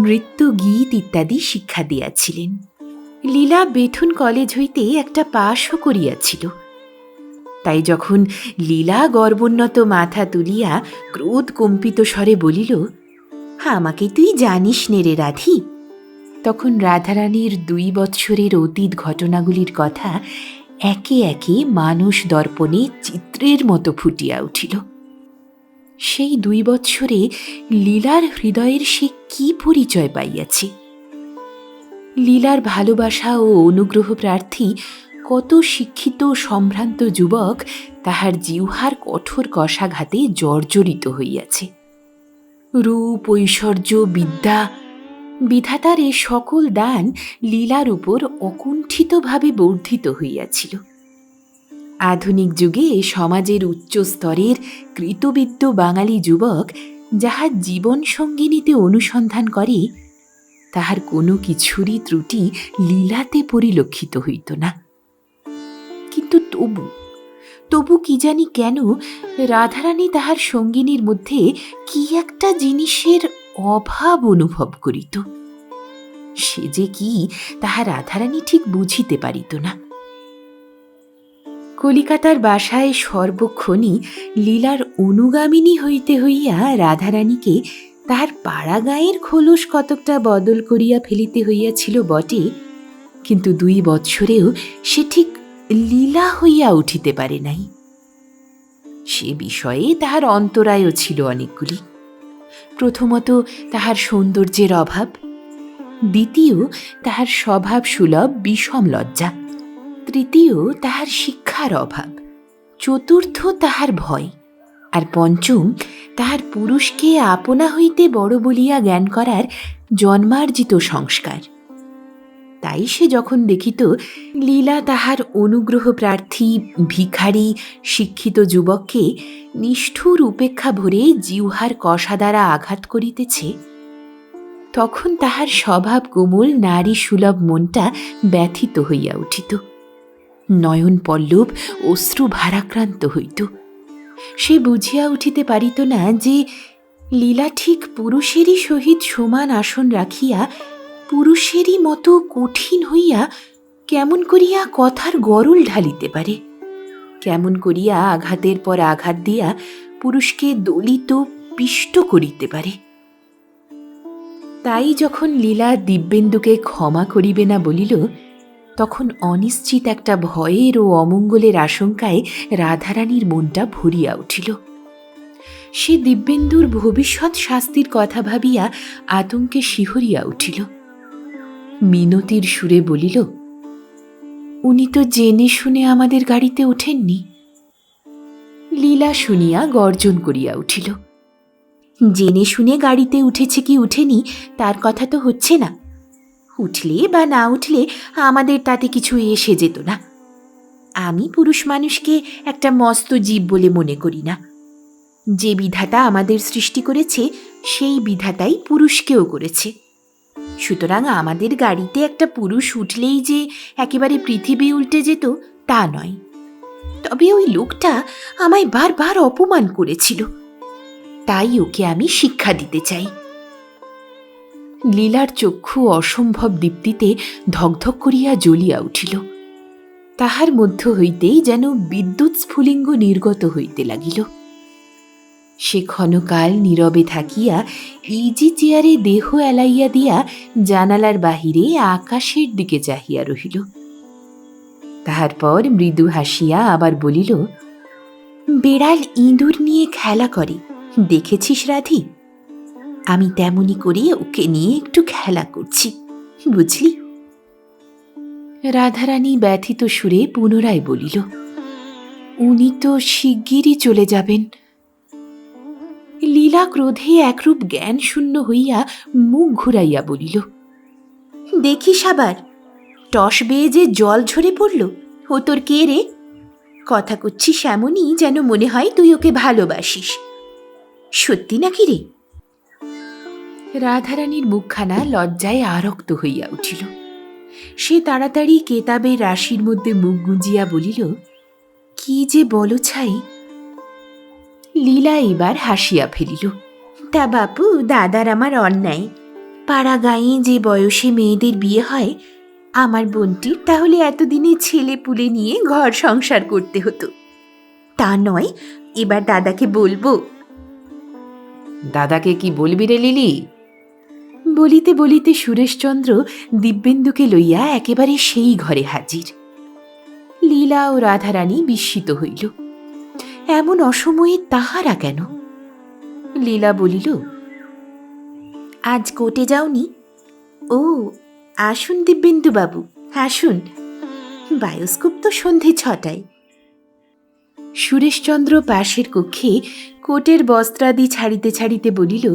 নৃত্য গীত ইত্যাদি শিক্ষা দিয়াছিলেন। লীলা বেথুন কলেজ হইতে একটা পাশও করিয়াছিল। তাই যখন লীলা গর্বোন্নত মাথা তুলিয়া ক্রোধ কম্পিত স্বরে বলিল, আমাকে তুই জানিস নে রে রাধি, তখন রাধারানীর 2 বৎসরের অতীত ঘটনাগুলির কথা একে একে মানস দর্পণে চিত্রের মতো ফুটিয়া উঠিল। সেই 2 বৎসরে লীলার হৃদয়ের সে কি পরিচয় পাইয়াছে? লীলার ভালোবাসা ও অনুগ্রহ প্রার্থী কত শিক্ষিত সম্ভ্রান্ত যুবক তাহার জিহ্বার কঠোর কষাঘাতে জর্জরিত হইয়াছে। রূপ, ঐশ্বর্য, বিদ্যা, বিধাতার এ সকল দান লীলার উপর অকুণ্ঠিতভাবে বর্ধিত হইয়াছিল। আধুনিক যুগে সমাজের উচ্চ স্তরের কৃতবিদ্য বাঙালি যুবক যাহা জীবন সঙ্গিনীতে অনুসন্ধান করে, তাহার কোনো কিছুরই ত্রুটি লীলাতে পরিলক্ষিত হইত না। কিন্তু তবু কি জানি কেন রাধারানী তাহার সঙ্গিনীর মধ্যে কি একটা জিনিসের অভাব অনুভব করিত। সে যে কি তাহা রাধারানী ঠিক বুঝিতে পারিত না। কলিকাতার বাসায় সর্বক্ষণই লীলার অনুগামিনী হইতে হইয়া রাধারানীকে তাহার পাড়া গাঁয়ের খোলস কতকটা বদল করিয়া ফেলিতে হইয়াছিল বটে, কিন্তু 2 বৎসরেও সে ঠিক লীলা হইয়া উঠিতে পারে নাই। সে বিষয়ে তাহার অন্তরায়ও ছিল অনেকগুলি। প্রথমত তাহার সৌন্দর্যের অভাব, দ্বিতীয় তাহার স্বভাব সুলভ বিষম লজ্জা, তৃতীয় তাহার শিক্ষার অভাব, চতুর্থ তাহার ভয়, আর পঞ্চম তাহার পুরুষকে আপনা হইতে বড় বলিয়া জ্ঞান করার জন্মার্জিত সংস্কার। তাই সে যখন দেখিত লীলা তাহার অনুগ্রহ প্রার্থী ভিখারি শিক্ষিত যুবককে নিষ্ঠুর উপেক্ষা ভরে জিহ্বার কষা দ্বারা আঘাত করিতেছে, তখন তাহার স্বভাব কোমল নারী সুলভ মনটা ব্যথিত হইয়া উঠিত, নয়ন পল্লব অশ্রু ভারাক্রান্ত হইত। সে বুঝিয়া উঠিতে পারিত না যে লীলা ঠিক পুরুষেরই সহিত সমান আসন রাখিয়া পুরুষেরই মতো কঠিন হইয়া কেমন করিয়া কথার গরল ঢালিতে পারে, কেমন করিয়া আঘাতের পর আঘাত দিয়া পুরুষকে দলিত পিষ্ট করিতে পারে। তাই যখন লীলা দিব্যেন্দুকে ক্ষমা করিবে না বলিল, তখন অনিশ্চিত একটা ভয়ের ও অমঙ্গলের আশঙ্কায় রাধারানীর মনটা ভরিয়া উঠিল। সে দিব্যেন্দুর ভবিষ্যৎ শাস্তির কথা ভাবিয়া আতঙ্কে শিহরিয়া উঠিল। মিনতির সুরে বলিল, উনি তো জেনে শুনে আমাদের গাড়িতে ওঠেননি। লীলা শুনিয়া গর্জন করিয়া উঠিল, জেনে শুনে গাড়িতে উঠেছে কি উঠেনি তার কথা তো হচ্ছে না। উঠলে বা না উঠলে আমাদের তাতে কিছু এসে যেত না। আমি পুরুষ মানুষকে একটা মস্ত জীব বলে মনে করি না। যে বিধাতা আমাদের সৃষ্টি করেছে সেই বিধাতাই পুরুষকেও করেছে। সুতরাং আমাদের গাড়িতে একটা পুরুষ উঠলেই যে একেবারে পৃথিবী উল্টে যেত তা নয়। তবে ওই লোকটা আমায় বারবার অপমান করেছিল, তাই ওকে আমি শিক্ষা দিতে চাই। লীলার চক্ষু অসম্ভব দীপ্তিতে ধকধক করিয়া জ্বলিয়া উঠিল। তাহার মধ্য হইতেই যেন বিদ্যুৎ স্ফুলিঙ্গ নির্গত হইতে লাগিল। সে ক্ষণকাল নীরবে থাকিয়া ইজি চেয়ারে দেহ এলাইয়া দিয়া জানালার বাহিরে আকাশের দিকে চাহিয়া রহিল। তাহার পর মৃদু হাসিয়া আবার বলিল, বেড়াল ইঁদুর নিয়ে খেলা করে, দেখেছিস রাধি? আমি তেমনি করে ওকে নিয়ে একটু খেলা করছি, বুঝলি? রাধারানী ব্যথিত সুরে পুনরায় বলিল, উনি তো শিগগিরই চলে যাবেন। লীলা ক্রোধে একরূপ জ্ঞান শূন্য হইয়া মুখ ঘুরাইয়া বলিল, দেখিস আবার টস বেয়ে যে জল ঝরে পড়ল। ও তোর কে রে? কথা করছিস এমনই যেন মনে হয় তুই ওকে ভালোবাসিস। সত্যি নাকি রে? রাধারানীর মুখখানা লজ্জায় আরক্ত হইয়া উঠিল। সে তাড়াতাড়ি কেতাবের রাশির মধ্যে মুখ গুঁজিয়া বলিল, কি যে বলো ছাই। লীলা এবার হাসিয়া ফেলিল, তা বাপু, দাদার আমার অন্যায়। পাড়া গাঁয়ে যে বয়সে মেয়েদের বিয়ে হয়, আমার বোনটির তাহলে এতদিনে ছেলে পুলে নিয়ে ঘর সংসার করতে হতো। তা নয়, এবার দাদাকে বলবো। দাদাকে কি বলবি রে লিলি? বলিতে বলিতে সুরেশচন্দ্র দিব্যেন্দুকে লইয়া একেবারে সেই ঘরে হাজির। লীলা ও রাধারানী বিস্মিত হইল, এমন অসময়ে তাহারা কেন? লীলা বলিল, আজ কোর্টে যাওনি? ও, আসুন দিব্যেন্দু বাবু, আসুন। বায়োস্কোপ তো সন্ধে 6টায়। সুরেশচন্দ্র পাশের কক্ষে কোটের বস্ত্রাদি ছাড়িতে ছাড়িতে বলিল,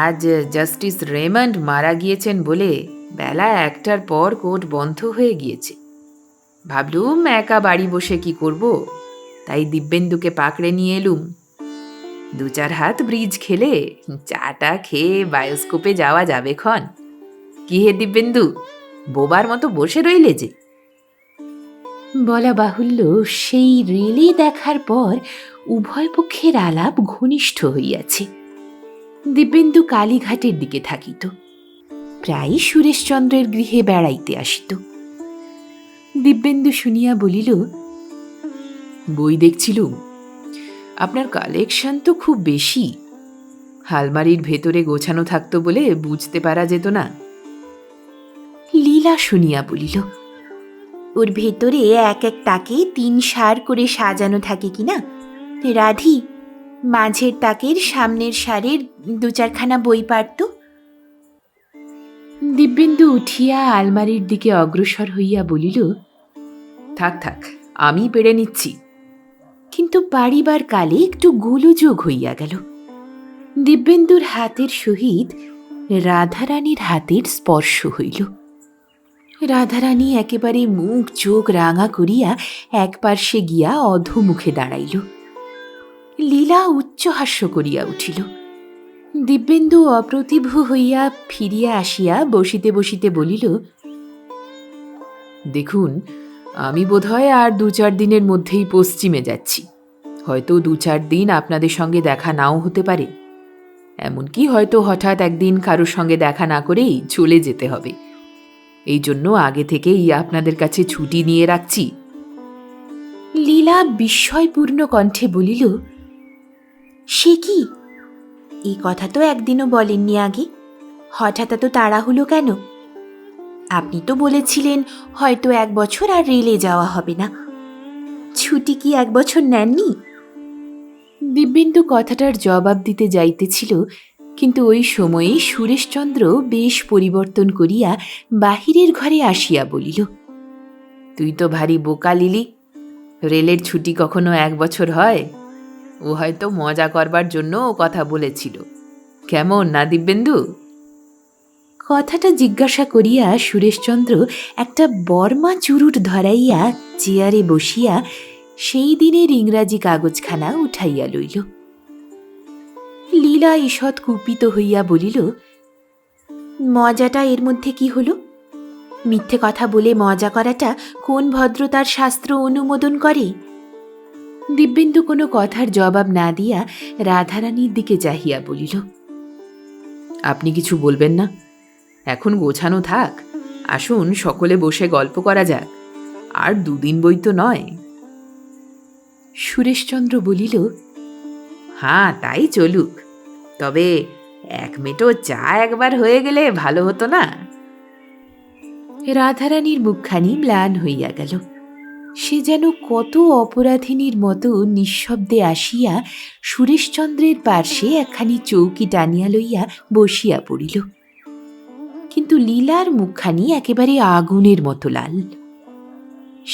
আজ জাস্টিস রেমন্ড মারা গিয়েছেন বলে বেলা 1টার পর কোর্ট বন্ধ হয়ে গিয়েছে। ভাবলুম একা বাড়ি বসে কি করব, তাই দিব্যেন্দুকে পাকড়ে নিয়ে এলুম। 2-4 হাত ব্রিজ খেলে চাটা খেয়ে বায়োস্কোপে যাওয়া যাবে ক্ষণ। কি হে দিব্যেন্দু, বোবার মতো বসে রইলে যে? বলা বাহুল্য, সেই রেলে দেখার পর উভয় পক্ষের আলাপ ঘনিষ্ঠ হইয়াছে। দিব্যেন্দু কালীঘাটের দিকে থাকিত, প্রায় সুরেশচন্দ্রের গৃহে বেড়াইতে আসিত। দিব্যেন্দু শুনিয়া বলিল, বই দেখছিলুম, আপনার কালেকশন তো খুব বেশি। আলমারির ভেতরে গোছানো থাকতো বলে বুঝতে পারা যেত না। লীলা শুনিয়া বলিল, ওর ভেতরে এক এক তাকে 3 সার করে সাজানো থাকে কিনা। রাধি, মাঝের তাকের সামনের সারের 2-4খানা বই পারত। দিব্যেন্দু উঠিয়া আলমারির দিকে অগ্রসর হইয়া বলিল, থাক থাক, আমি পেড়ে নিচ্ছি। কিন্তু পারিবার কালে একটু গোলযোগ হইয়া গেল। দিব্যেন্দুর হাতের সহিত রাধারানীর হাতের স্পর্শ হইল। রাধারানী একেবারে মুখ চোখ রাঙা করিয়া এক পার্শ্বে গিয়া অধোমুখে দাঁড়াইল। লীলা উচ্চহাস্য করিয়া উঠিল। দিব্যেন্দু অপ্রতিভ হইয়া ফিরিয়া আসিয়া বসিতে বসিতে বলিল, দেখুন, আমি বোধহয় আর 2-4 দিনের মধ্যেই পশ্চিমে যাচ্ছি। হয়তো 2-4 দিন আপনাদের সঙ্গে দেখা নাও হতে পারে। এমনকি হয়তো হঠাৎ একদিন কারোর সঙ্গে দেখা না করেই চলে যেতে হবে। এই জন্য আগে থেকেই আপনাদের কাছে ছুটি নিয়ে রাখছি। লীলা বিস্ময়পূর্ণ কণ্ঠে বলিল, সে কি? এই কথা তো একদিনও বলেননি আগে। হঠাৎ এত তাড়া হলো কেন? আপনি তো বলেছিলেন হয়তো 1 বছর আর রেলে যাওয়া হবে না। ছুটি কি 1 বছর নেননি? দিব্যেন্দু কথাটার জবাব দিতে যাইতেছিল, কিন্তু ওই সময়ে সুরেশচন্দ্র বেশ পরিবর্তন করিয়া বাহিরের ঘরে আসিয়া বলিল, তুই তো ভারী বোকা লিলি। রেলের ছুটি কখনো 1 বছর হয়? ও হয়তো মজা করবার জন্য ও কথা বলেছিল। কেমন না দিব্যেন্দু? কথাটা জিজ্ঞাসা করিয়া সুরেশচন্দ্র একটা বর্মা চুরুট ধরাইয়া চেয়ারে বসিয়া সেই দিনের ইংরাজি কাগজখানা উঠাইয়া লইল। লীলা ঈষৎ কুপিত হইয়া বলিল, মজাটা এর মধ্যে কি হল? মিথ্যে কথা বলে মজা করাটা কোন ভদ্রতার শাস্ত্র অনুমোদন করে? দিব্যেন্দু কোনো কথার জবাব না দিয়া রাধারানীর দিকে চাহিয়া বলিল, আপনি কিছু বলবেন না? এখন গোছানো থাক, আসুন সকলে বসে গল্প করা যাক। আর 2 দিন বই তো নয়। সুরেশচন্দ্র বলিল, হ্যাঁ তাই চলুক, তবে 1 মেটো চা একবার হয়ে গেলে ভালো হতো না? রাধারানীর মুখখানি ম্লান হইয়া গেল। সে যেন কত অপরাধিনীর মতো নিঃশব্দে আসিয়া সুরেশচন্দ্রের পার্শ্বে একখানি চৌকি টানিয়া লইয়া বসিয়া পড়িল। কিন্তু লীলার মুখখানি একেবারে আগুনের মতো লাল।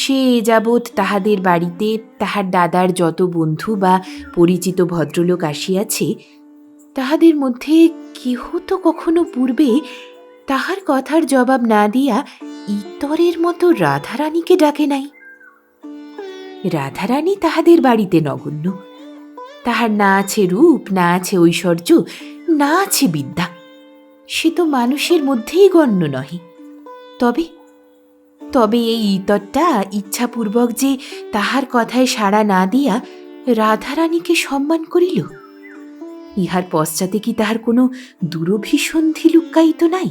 সে যাবৎ তাহাদের বাড়িতে তাহার দাদার যত বন্ধু বা পরিচিত ভদ্রলোক আসিয়াছে, তাহাদের মধ্যে কেহ তো কখনো পূর্বে তাহার কথার জবাব না দিয়া ইতরের মতো রাধারানীকে ডাকে নাই। রাধারানী তাহাদের বাড়িতে নগণ্য। তাহার না আছে রূপ, না আছে ঐশ্বর্য, না আছে বিদ্যা। সে তো মানুষের মধ্যেই গণ্য নহে। তবে তবে এই ইতরটা ইচ্ছাপূর্বক যে তাহার কথায় সাড়া না দিয়া রাধারানীকে সম্মান করিল, ইহার পশ্চাতে কি তাহার কোনো দুরভিসন্ধি লুক্কায়িত নাই?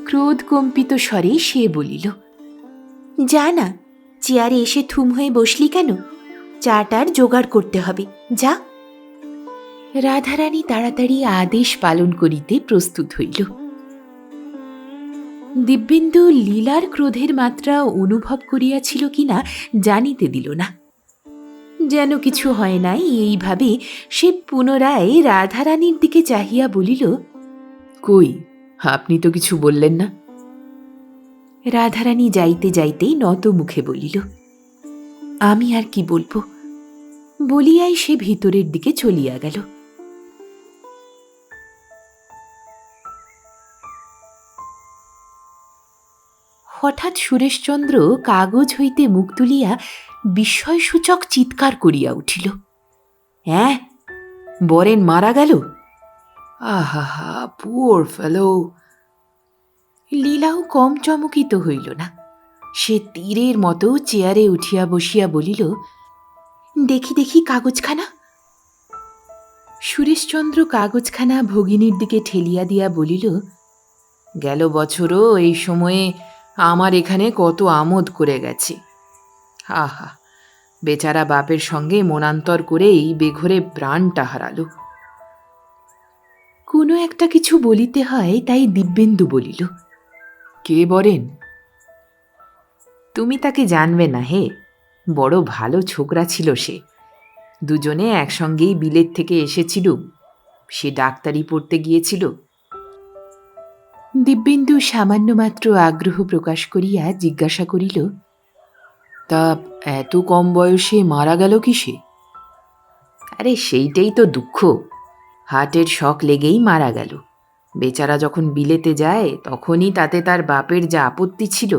ক্রোধ কম্পিত স্বরে সে বলিল, যা না, চেয়ারে এসে থুম হয়ে বসলি কেন? চাটার জোগাড় করতে হবে, যা। রাধারানী তাড়াতাড়ি আদেশ পালন করিতে প্রস্তুত হইল। দিব্যেন্দু লীলার ক্রোধের মাত্রা অনুভব করিয়াছিল কিনা জানিতে দিল না। যেন কিছু হয় নাই এইভাবে সে পুনরায় রাধারানীর দিকে চাহিয়া বলিল, কই, আপনি তো কিছু বললেন না? রাধারানী যাইতে যাইতেই নত মুখে বলিল, আমি আর কি বলবো, বলিয়াই সে ভিতরের দিকে চলিয়া গেল। হঠাৎ সুরেশচন্দ্র কাগজ হইতে মুখ তুলিয়া বিস্ময়সূচক চিৎকার করিয়া উঠিল, হ্যাঁ, বরেন মারা গেল? আহা, পুওর ফেলো! লীলাও কম চমকিত হইল না। সে তীরের মতো চেয়ারে উঠিয়া বসিয়া বলিল, দেখি দেখি কাগজখানা। সুরেশচন্দ্র কাগজখানা ভগিনীর দিকে ঠেলিয়া দিয়া বলিল, গেল বছরও এই সময়ে আমার এখানে কত আমোদ করে গেছে। আহা, বেচারা বাপের সঙ্গে মনান্তর করেই বেঘরে প্রাণটা হারালো। কোনো একটা কিছু বলিতে হয়, তাই দিব্যেন্দু বলিল, কে বরেন? তুমি তাকে জানবে না হে, বড় ভালো ছোকরা ছিল সে। দুজনে একসঙ্গেই বিলেত থেকে এসেছিল। সে ডাক্তারি পড়তে গিয়েছিল। দিব্যেন্দু সামান্য মাত্র আগ্রহ প্রকাশ করিয়া জিজ্ঞাসা করিল, তা এত কম বয়সে মারা গেল কিসে? আরে সেইটাই তো দুঃখ, হার্টের শক লেগেই মারা গেল। বেচারা যখন বিলেতে যায় তখনই তাতে তার বাপের যা আপত্তি ছিল,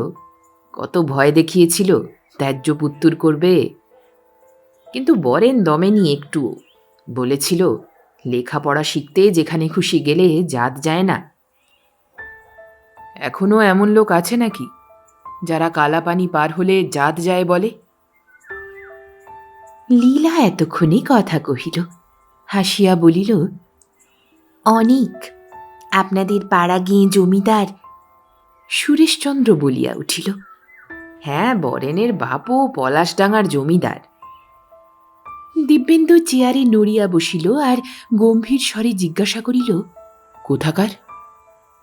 কত ভয় দেখিয়েছিল ত্যায্য পুত্তুর করবে। কিন্তু বরেন দমেনি একটুও, বলেছিল লেখাপড়া শিখতে যেখানে খুশি গেলে জাত যায় না। এখনো এমন লোক আছে নাকি যারা কালাপানি পার হলে জাত যায় বলে? লীলা এতক্ষণে কথা কহিল, হাসিয়া বলিল, অনেক। আপনাদের পাড়া গিয়ে জমিদার। সুরেশচন্দ্র বলিয়া উঠিল, হ্যাঁ, বরেনের বাপও পলাশডাঙ্গার জমিদার। দিব্যেন্দু চেয়ারে নড়িয়া বসিল আর গম্ভীর স্বরে জিজ্ঞাসা করিল, কোথাকার?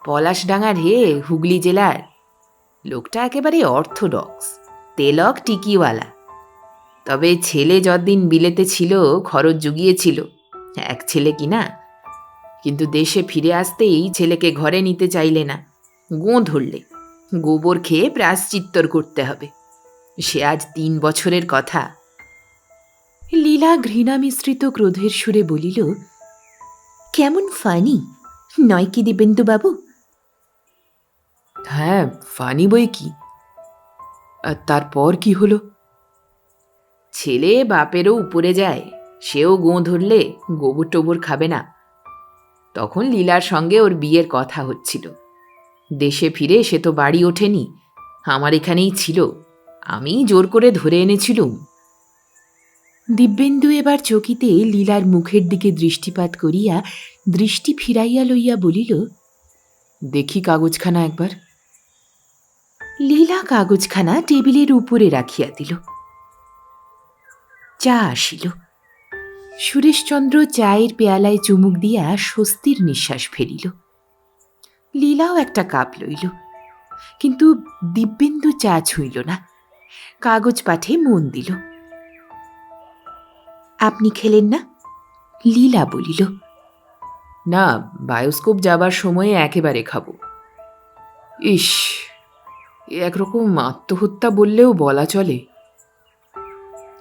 পলাশডাঙ্গার হে, হুগলি জেলার। লোকটা একেবারে অর্থোডক্স, তেলক টিকিওয়ালা। তবে ছেলে যতদিন বিলেতে ছিল খরচ জুগিয়েছিল, এক ছেলে কিনা। কিন্তু দেশে ফিরে আসতেই ছেলেকে ঘরে নিতে চাইলে না। গোঁ ধরলে গোবর খেয়ে প্রায়শ্চিত্তর করতে হবে। সে আজ 3 বছরের কথা। লীলা ঘৃণা মিশ্রিত ক্রোধের সুরে বলিল, কেমন ফানি নয় কি দিব্যেন্দুবাবু? হ্যাঁ, ফানি বই কি। তারপর কি হলো? ছেলে বাপেরও উপরে যায়, সেও গোঁ ধরলে গোবর টোবর খাবে না। তখন লীলার সঙ্গে ওর বিয়ের কথা হচ্ছিল। দেশে ফিরে সে তো বাড়ি ওঠেনি, আমার এখানেই ছিল। আমিই জোর করে ধরে এনেছিলুম। দিব্যেন্দু এবার চকিতে লীলার মুখের দিকে দৃষ্টিপাত করিয়া দৃষ্টি ফিরাইয়া লইয়া বলিল, দেখি কাগজখানা একবার। লীলা কাগজখানা টেবিলের উপরে রাখিয়া দিল। চা আসিল। সুরেশচন্দ্র চায়ের পেয়ালায় চুমুক দিয়া স্বস্তির নিঃশ্বাস ফেলিল। লীলাও একটা কাপ লইল, কিন্তু দিব্যেন্দু চা ছুঁইল না, কাগজ পাঠে মন দিল। আপনি খেলেন না? লীলা বলিল, না, বায়োস্কোপ যাবার সময়ে একেবারে খাবো। ইস, একরকম আত্মহত্যা বললেও বলা চলে।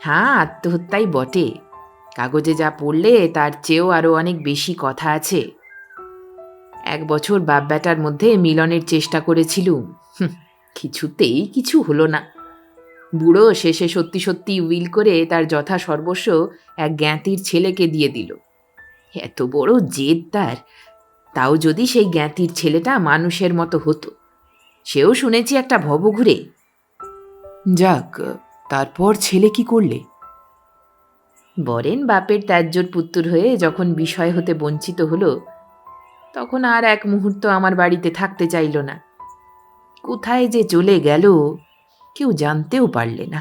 হ্যাঁ, আত্মহত্যাই বটে। কাগজে যা পড়লে তার চেয়েও আরো অনেক বেশি কথা আছে। 1 বছর বাপ বেটার মধ্যে মিলনের চেষ্টা করেছিলুম, কিছুতেই কিছু হলো না। বুড়ো শেষে সত্যি সত্যি উইল করে তার যথা সর্বস্ব এক জ্ঞাতির ছেলেকে দিয়ে দিল। এত বড় জেদ তার, তাও যদি সেই জ্ঞাতির ছেলেটা মানুষের মতো হতো। সেও শুনেছি একটা ভবঘুরে। যাক, তারপর ছেলে কি করলে? বরেন বাপের ত্যায্যর পুত্তুর হয়ে যখন বিষয় হতে বঞ্চিত হলো, তখন আর এক মুহূর্ত আমার বাড়িতে থাকতে চাইল না। কোথায় যে চলে গেল কেউ জানতেও পারলে না।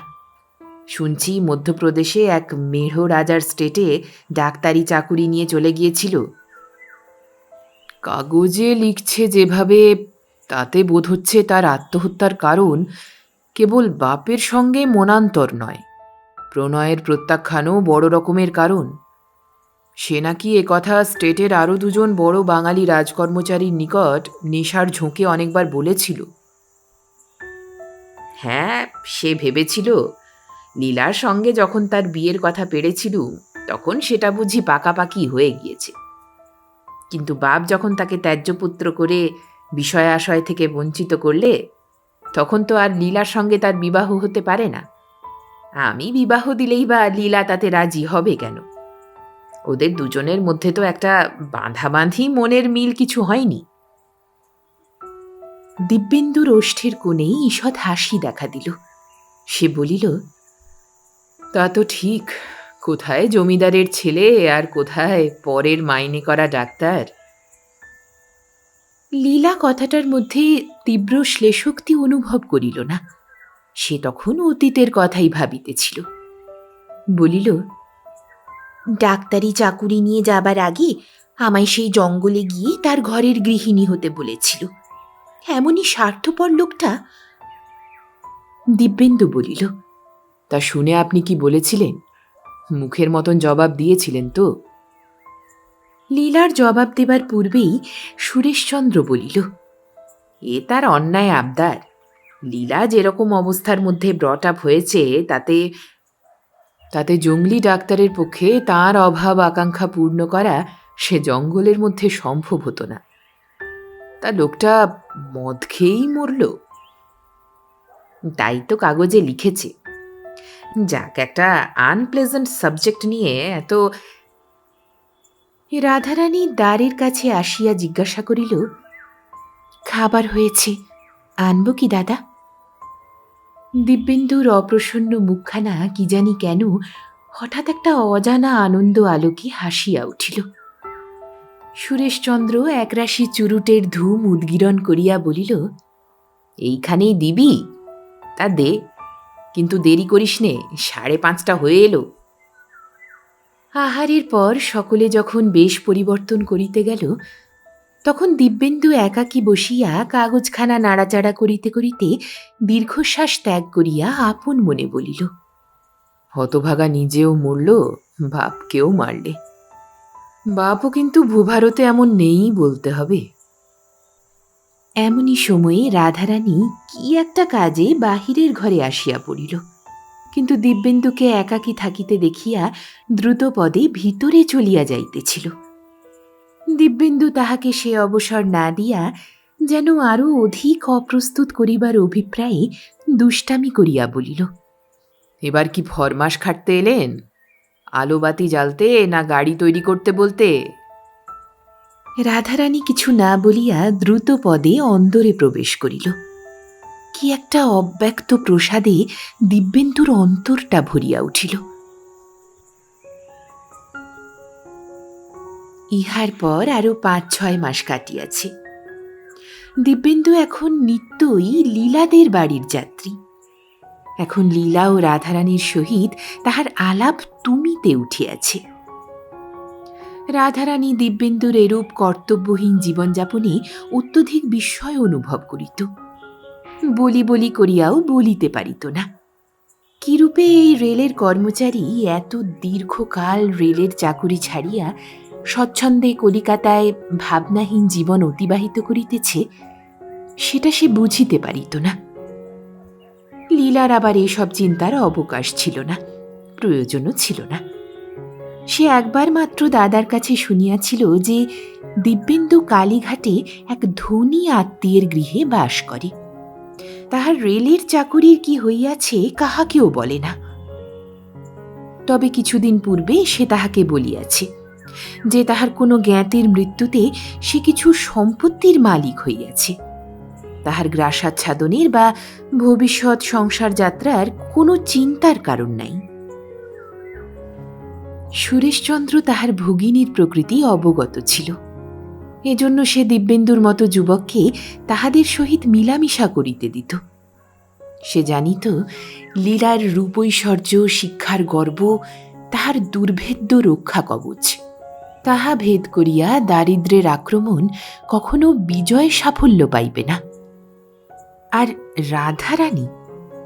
শুনছি মধ্যপ্রদেশে এক মেঢ় রাজার স্টেটে ডাক্তারি চাকুরি নিয়ে চলে গিয়েছিল। কাগজে লিখছে যেভাবে, তাতে বোধ হচ্ছে তার আত্মহত্যার কারণ কেবল বাপের সঙ্গে মনান্তর নয়, প্রণয়ের প্রত্যাখ্যানও বড় রকমের কারণ। সে নাকি একথা স্টেটের আরও 2জন বড় বাঙালি রাজকর্মচারীর নিকট নেশার ঝোঁকে অনেকবার বলেছিল। হ্যাঁ, সে ভেবেছিল লীলার সঙ্গে যখন তার বিয়ের কথা পেড়েছিল তখন সেটা বুঝি পাকাপাকি হয়ে গিয়েছে। কিন্তু বাপ যখন তাকে ত্যায্যপুত্র করে বিষয় আশয় থেকে বঞ্চিত করলে, তখন তো আর লীলার সঙ্গে তার বিবাহ হতে পারে না। আমি বিবাহ দিলেই বা লীলা তাতে রাজি হবে কেন? ওদের দুজনের মধ্যে তো একটা বাঁধাবাঁধি মনের মিল কিছু হয়নি। দিব্যেন্দুর ওষ্ঠের কোণেই ঈষৎ হাসি দেখা দিল। সে বলিল, তা তো ঠিক, কোথায় জমিদারের ছেলে আর কোথায় পরের মাইনে করা ডাক্তার। লীলা কথাটার মধ্যে তীব্র শ্লেষোক্তি অনুভব করিল না। সে তখন অতীতের কথাই ভাবিতেছিল। বলিল, ডাক্তারি চাকুরি নিয়ে যাবার আগে আমায় সেই জঙ্গলে গিয়ে তার ঘরের গৃহিণী হতে বলেছিল। এমনই স্বার্থপর লোকটা। দিব্যেন্দু বলিল, তা শুনে আপনি কি বলেছিলেন? মুখের মতন জবাব দিয়েছিলেন তো? লীলার জবাব দেবার পূর্বেই সুরেশচন্দ্র বলিল, এ তার অন্যায় আবদার। লীলা যেরকম অবস্থার মধ্যে ব্রট আপ হয়েছে তাতে তাতে জঙ্গলি ডাক্তারের পক্ষে তার অভাব আকাঙ্ক্ষা পূর্ণ করা সে জঙ্গলের মধ্যে সম্ভব হতো না। তা লোকটা মদ খেয়েই মরল, তাই তো কাগজে লিখেছে। যাক, একটা আনপ্লেজেন্ট সাবজেক্ট নিয়ে এত। রাধারানী দ্বারের কাছে আসিয়া জিজ্ঞাসা করিল, খাবার হয়েছে, আনব কি দাদা? দিব্যেন্দুর অপ্রসন্ন মুখখানা কি জানি কেন হঠাৎ একটা অজানা আনন্দ আলোকে হাসিয়া উঠিল। সুরেশচন্দ্র একরাশি চুরুটের ধূম উদ্গীরণ করিয়া বলিল, এইখানেই দিবি? তা দে, কিন্তু দেরি করিস নে, 5:30 হয়ে এলো। আহারের পর সকলে যখন বেশ পরিবর্তন করিতে গেল, তখন দিব্যেন্দু একাকী বসিয়া কাগজখানা নাড়াচাড়া করিতে করিতে দীর্ঘশ্বাস ত্যাগ করিয়া আপন মনে বলিল, হতভাগা নিজেও মরল, বাপকেও মারলে। বাপও কিন্তু ভূভারতে এমন নেই বলতে হবে। এমনই সময়ে রাধারানী কি একটা কাজে বাহিরের ঘরে আসিয়া পড়িল, কিন্তু দিব্যেন্দুকে একাকী থাকিতে দেখিয়া দ্রুতপদে ভিতরে চলিয়া যাইতেছিল। দিব্যেন্দু তাহাকে সে অবসর না দিয়া যেন আরও অধিক অপ্রস্তুত করিবার অভিপ্রায়ে দুষ্টামি করিয়া বলিল, এবার কি ফরমাস খাটতে এলেন? আলোবাতি জ্বালতে না গাড়ি তৈরি করতে বলতে? রাধারানী কিছু না বলিয়া দ্রুত পদে অন্দরে প্রবেশ করিল। কি একটা অব্যক্ত প্রসাদে দিব্যেন্দুর অন্তরটা ভরিয়া উঠিল। ইহার পর আরো 5-6 মাস কাটিয়াছে। দিব্যেন্দু এখন নিত্যই লীলাদের বাড়ির যাত্রী। এখন লীলা ও রাধারানীর সহিত তাহার আলাপ তুমিতে উঠিয়াছে। রাধারানী দিব্যেন্দুর এরূপ কর্তব্যহীন জীবনযাপনে অত্যধিক বিস্ময় অনুভব করিত। বলি বলি করিয়াও বলিতে পারিত না। কিরূপে এই রেলের কর্মচারী এত দীর্ঘকাল রেলের চাকুরি ছাড়িয়া স্বচ্ছন্দে কলিকাতায় ভাবনাহীন জীবন অতিবাহিত করিতেছে, সেটা সে বুঝিতে পারিত না। লীলার আবার এসব চিন্তার অবকাশ ছিল না, প্রয়োজনও ছিল না। সে একবার মাত্র দাদার কাছে শুনিয়াছিল যে দিব্যেন্দু কালীঘাটে এক ধনী আত্মীয়ের গৃহে বাস করে। তাহার রেলের চাকুরির কি হইয়াছে কাহাকেও বলে না। তবে কিছুদিন পূর্বে সে তাহাকে বলিয়াছে যে তাহার কোনো জ্ঞাতির মৃত্যুতে সে কিছু সম্পত্তির মালিক হইয়াছে। তাহার গ্রাসাচ্ছাদনের বা ভবিষ্যৎ সংসার যাত্রার কোনো চিন্তার কারণ নাই। সুরেশচন্দ্র তাহার ভগিনীর প্রকৃতি অবগত ছিল। এজন্য সে দিব্যেন্দুর মতো যুবককে তাহাদের সহিত মিলামিশা করিতে দিত। সে জানিত লীলার রূপৈশ্বর্য, শিক্ষার গর্ব তাহার দুর্ভেদ্য রক্ষা কবচ। তাহা ভেদ করিয়া দারিদ্র্যের আক্রমণ কখনো বিজয় সাফল্য পাইবে না। আর রাধারানী,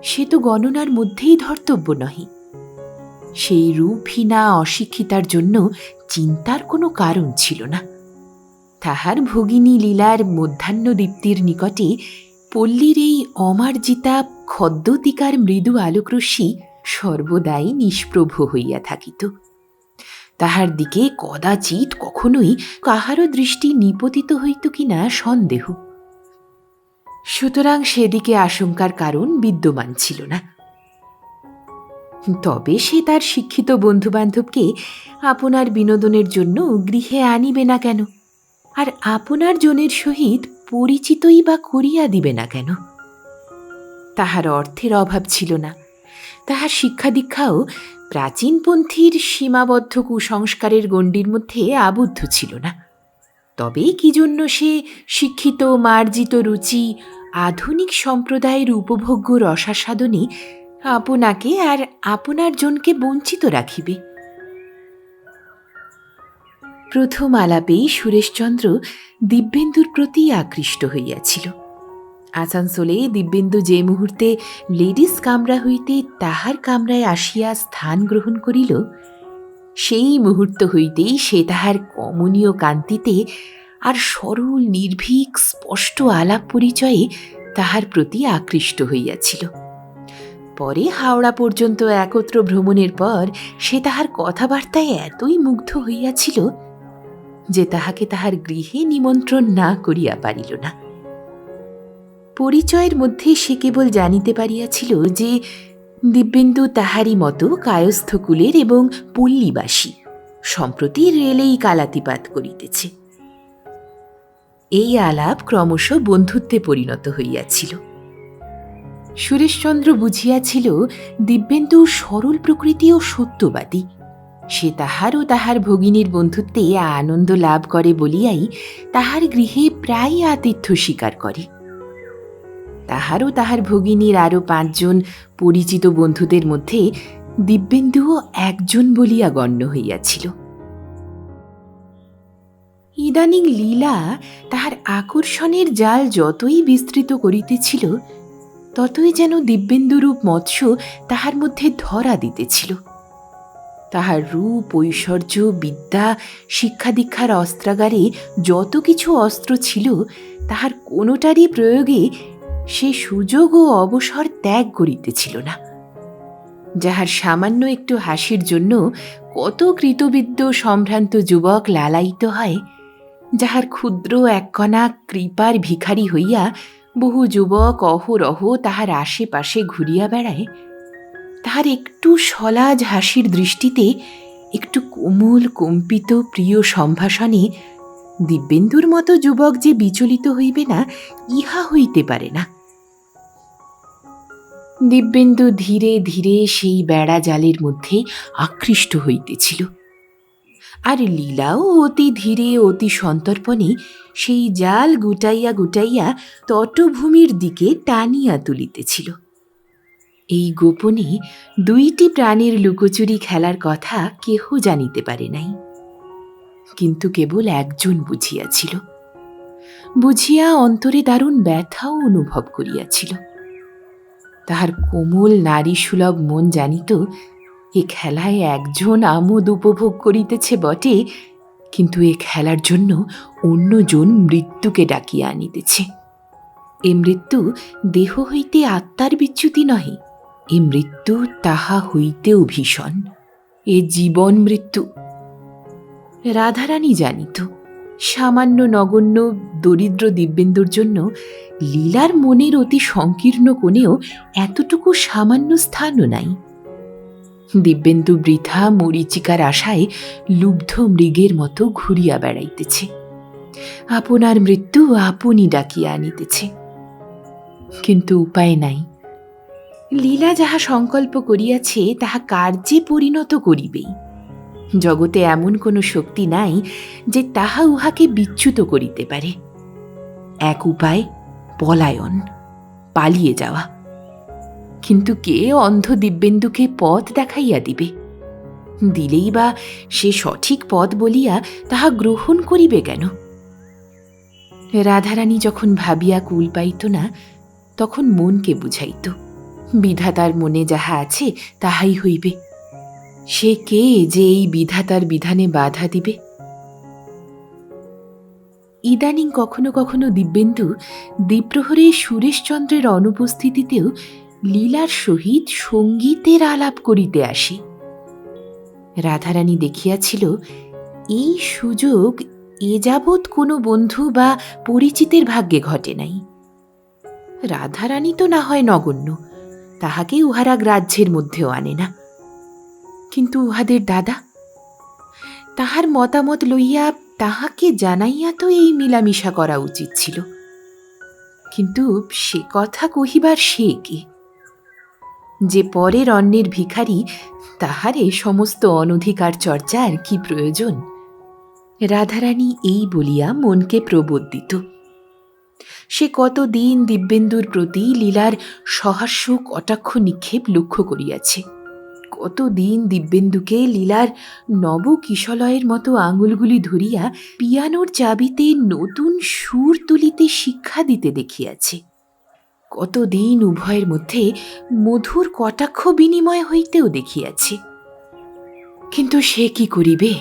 সে তো গণনার মধ্যেই ধর্তব্য নহে। সেই রূপহীনা অশিক্ষিতার জন্য চিন্তার কোনো কারণ ছিল না। তাহার ভগিনী লীলার মধ্যাহ্নদীপ্তির নিকটে পল্লীর এই অমার্জিতা খদ্যোতিকার মৃদু আলোকরশ্মি সর্বদাই নিষ্প্রভ হইয়া থাকিত। তাহার দিকে কদাচিৎ কখনোই কাহারও দৃষ্টি নিপতিত হইত কিনা সন্দেহ। সুতরাং সেদিকে আশঙ্কার কারণ বিদ্যমান ছিল না। তবে সে তার শিক্ষিত বন্ধুবান্ধবকে আপনার বিনোদনের জন্য গৃহে আনিবে না কেন, আর আপনার জনের সহিত পরিচিতই বা করিয়া দিবে না কেন? তাহার অর্থের অভাব ছিল না। তাহার শিক্ষা দীক্ষাও প্রাচীনপন্থীর সীমাবদ্ধ কুসংস্কারের গণ্ডির মধ্যে আবদ্ধ ছিল না। তবে কি জন্য সে শিক্ষিত মার্জিত রুচি আধুনিক সম্প্রদায়ের উপভোগ্য রসাস্বাদনে আপনাকে আর আপনার জনকে বঞ্চিত রাখিবে? প্রথম আলাপেই সুরেশচন্দ্র দিব্যেন্দুর প্রতি আকৃষ্ট হইয়াছিল। আসানসোলে দিব্যেন্দু যে মুহূর্তে লেডিস কামরা হইতে তাহার কামরায় আসিয়া স্থান গ্রহণ করিল, সেই মুহূর্ত হইতেই সে তাহার কমনীয় কান্তিতে আর সরল নির্ভীক স্পষ্ট আলাপ পরিচয়ে তাহার প্রতি আকৃষ্ট হইয়াছিল। পরে হাওড়া পর্যন্ত একত্র ভ্রমণের পর সে তাহার কথাবার্তায় এতই মুগ্ধ হইয়াছিল যে তাহাকে তাহার গৃহে নিমন্ত্রণ না করিয়া পারিল না। পরিচয়ের মধ্যে সে কেবল জানিতে পারিয়াছিল যে দিব্যেন্দু তাহারই মতো কায়স্থ কুলের এবং পল্লীবাসী, সম্প্রতি রেলেই কালাতিপাত করিতেছে। এই আলাপ ক্রমশ বন্ধুত্বে পরিণত হইয়াছিল। সুরেশচন্দ্র বুঝিয়াছিল দিব্যেন্দু সরল প্রকৃতি ও সত্যবাদী। সে তাহার ও তাহার ভগিনীর বন্ধুত্বে আনন্দ লাভ করে বলিয়াই তাহার গৃহে প্রায় আতিথ্য স্বীকার করে। তাহার ও তাহার ভগিনীর আরও 5 জন পরিচিত বন্ধুদের মধ্যে দিব্যেন্দুও একজন বলিয়া গণ্য হইয়াছিল। ইদানিং লীলা তাহার আকর্ষণের জাল যতই বিস্তৃত করিতেছিল, ততই যেন দিব্যেন্দুরূপ মৎস্য তাহার মধ্যে ধরা দিতেছিল। তাহার রূপ, ঐশ্বর্য, বিদ্যা, শিক্ষাদীক্ষার অস্ত্রাগারে যত কিছু অস্ত্র ছিল, তাহার কোনোটারই প্রয়োগে সে সুযোগ ও অবসর ত্যাগ করিতেছিল না। যাহার সামান্য একটু হাসির জন্য কত কৃতবিদ্য সম্ভ্রান্ত যুবক লালায়িত হয়, যাহার ক্ষুদ্র এককণা কৃপার ভিখারি হইয়া বহু যুবক অহরহ তাহার আশেপাশে ঘুরিয়া বেড়ায়, তাহার একটু সলাজ হাসির দৃষ্টিতে, একটু কোমল কম্পিত প্রিয় সম্ভাষণে দিব্যেন্দুর মতো যুবক যে বিচলিত হইবে না, ইহা হইতে পারে না। দিব্যেন্দু ধীরে ধীরে সেই বেড়া জালের মধ্যে আকৃষ্ট হইতেছিল, আর লীলাও অতি ধীরে অতি সন্তর্পণে সেই জাল গুটাইয়া গুটাইয়া তটভূমির দিকে টানিয়া তুলিতেছিল। এই গোপনে 2টি প্রাণের লুকোচুরি খেলার কথা কেহ জানিতে পারে নাই, কিন্তু কেবল একজন বুঝিয়াছিল। বুঝিয়া অন্তরে দারুণ ব্যথাও অনুভব করিয়াছিল। তাহার কোমল নারীসুলভ মন জানিত, এ খেলায় একজন আমোদ উপভোগ করিতেছে বটে, কিন্তু এ খেলার জন্য অন্যজন মৃত্যুকে ডাকিয়া আনিতেছে। এ মৃত্যু দেহ হইতে আত্মার বিচ্যুতি নহে, এ মৃত্যু তাহা হইতেও ভীষণ, এ জীবন মৃত্যু। রাধারানী জানিত সামান্য নগণ্য দরিদ্র দিব্যেন্দুর জন্য লীলার মনের অতি সংকীর্ণ কোণেও এতটুকু সামান্য স্থানও নাই। দিব্যেন্দু বৃথা মরীচিকার আশায় লুব্ধ মৃগের মতো ঘুরিয়া বেড়াইতেছে, আপনার মৃত্যু আপনি ডাকিয়া আনিতেছে। কিন্তু উপায় নাই। লীলা যাহা সংকল্প করিয়াছে তাহা কার্যে পরিণত করিবেই। জগতে এমন কোনো শক্তি নাই যে তাহা উহাকে বিচ্যুত করিতে পারে। এক উপায় পলায়ন, পালিয়ে যাওয়া। কিন্তু কে অন্ধ দিব্যেন্দুকে পথ দেখাইয়া দিবে? দিলেই বা সে সঠিক পথ বলিয়া তাহা গ্রহণ করিবে কেন? রাধারানী যখন ভাবিয়া কুল পাইত না, তখন মনকে বুঝাইত, বিধাতার মনে যাহা আছে তাহাই হইবে। সে কে যে এই বিধাতার বিধানে বাধা দিবে? ইদানিং কখনো কখনো দিব্যেন্দু দ্বিপ্রহরে সুরেশচন্দ্রের অনুপস্থিতিতেও লীলার সহিত সঙ্গীতের আলাপ করিতে আসে। রাধারানী দেখিয়াছিল এই সুযোগ এ যাবৎ কোনো বন্ধু বা পরিচিতের ভাগ্যে ঘটে নাই। রাধারানী তো না হয় নগণ্য, তাহাকে উহারা গ্রাহ্যের মধ্যেও আনে না, কিন্তু উহাদের দাদা, তাহার মতামত লইয়া তাহাকে জানাইয়া তো এই মিলামিশা করা উচিত ছিল। কিন্তু সে কথা কহিবার সে কে? যে পরের অন্যের ভিখারি, তাহারে সমস্ত অনধিকার চর্চার কি প্রয়োজন? রাধারানী এই বলিয়া মনকে প্রবোধ দিত। সে কতদিন দিব্যেন্দুর প্রতি লীলার সহাস্য কটাক্ষ নিক্ষেপ লক্ষ্য করিয়াছে, কতদিন দিব্যেন্দুকে লীলার নবকিশলয়ের মতো আঙুলগুলি ধরিয়া পিয়ানোর চাবিতে নতুন সুর তুলিতে শিক্ষা দিতে দেখিয়াছে। কতদিন উভয়ের মধ্যে মধুর কটাক্ষ বিনিময় হইতেও দেখিয়াছে, কিন্তু সে কি করিবে?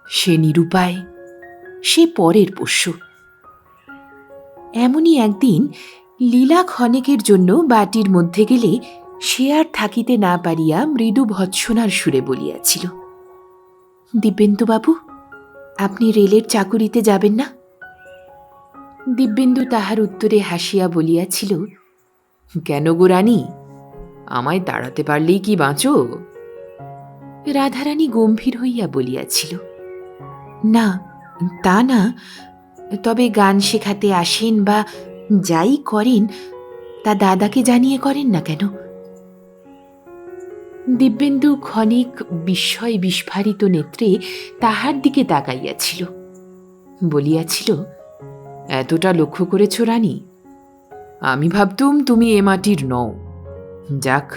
সে নিরুপায়, সে পরের পোষ্য। এমনই একদিন লীলা ক্ষণেকের জন্য বাটির মধ্যে গেলে সে আর থাকিতে না পারিয়া মৃদু ভৎসনার সুরে বলিয়াছিল, দিব্যেন্দুবাবু, আপনি রেলের চাকুরিতে যাবেন না? দিব্যেন্দু তাহার উত্তরে হাসিয়া বলিয়াছিল, কেন গো রানী, আমায় তাড়াতে পারলেই কি বাঁচো? রাধারানী গম্ভীর হইয়া বলিয়াছিল, না, তা না, তবে গান শেখাতে আসেন বা যাই করেন তা দাদাকে জানিয়ে করেন না কেন? দিব্যেন্দু ক্ষণিক বিস্ময় বিস্ফারিত নেত্রে তাহার দিকে তাকাইয়াছিল, বলিয়াছিল, এতটা লক্ষ্য করেছ রানী? আমি ভাবতুম তুমি এ মাটির নও। যাক,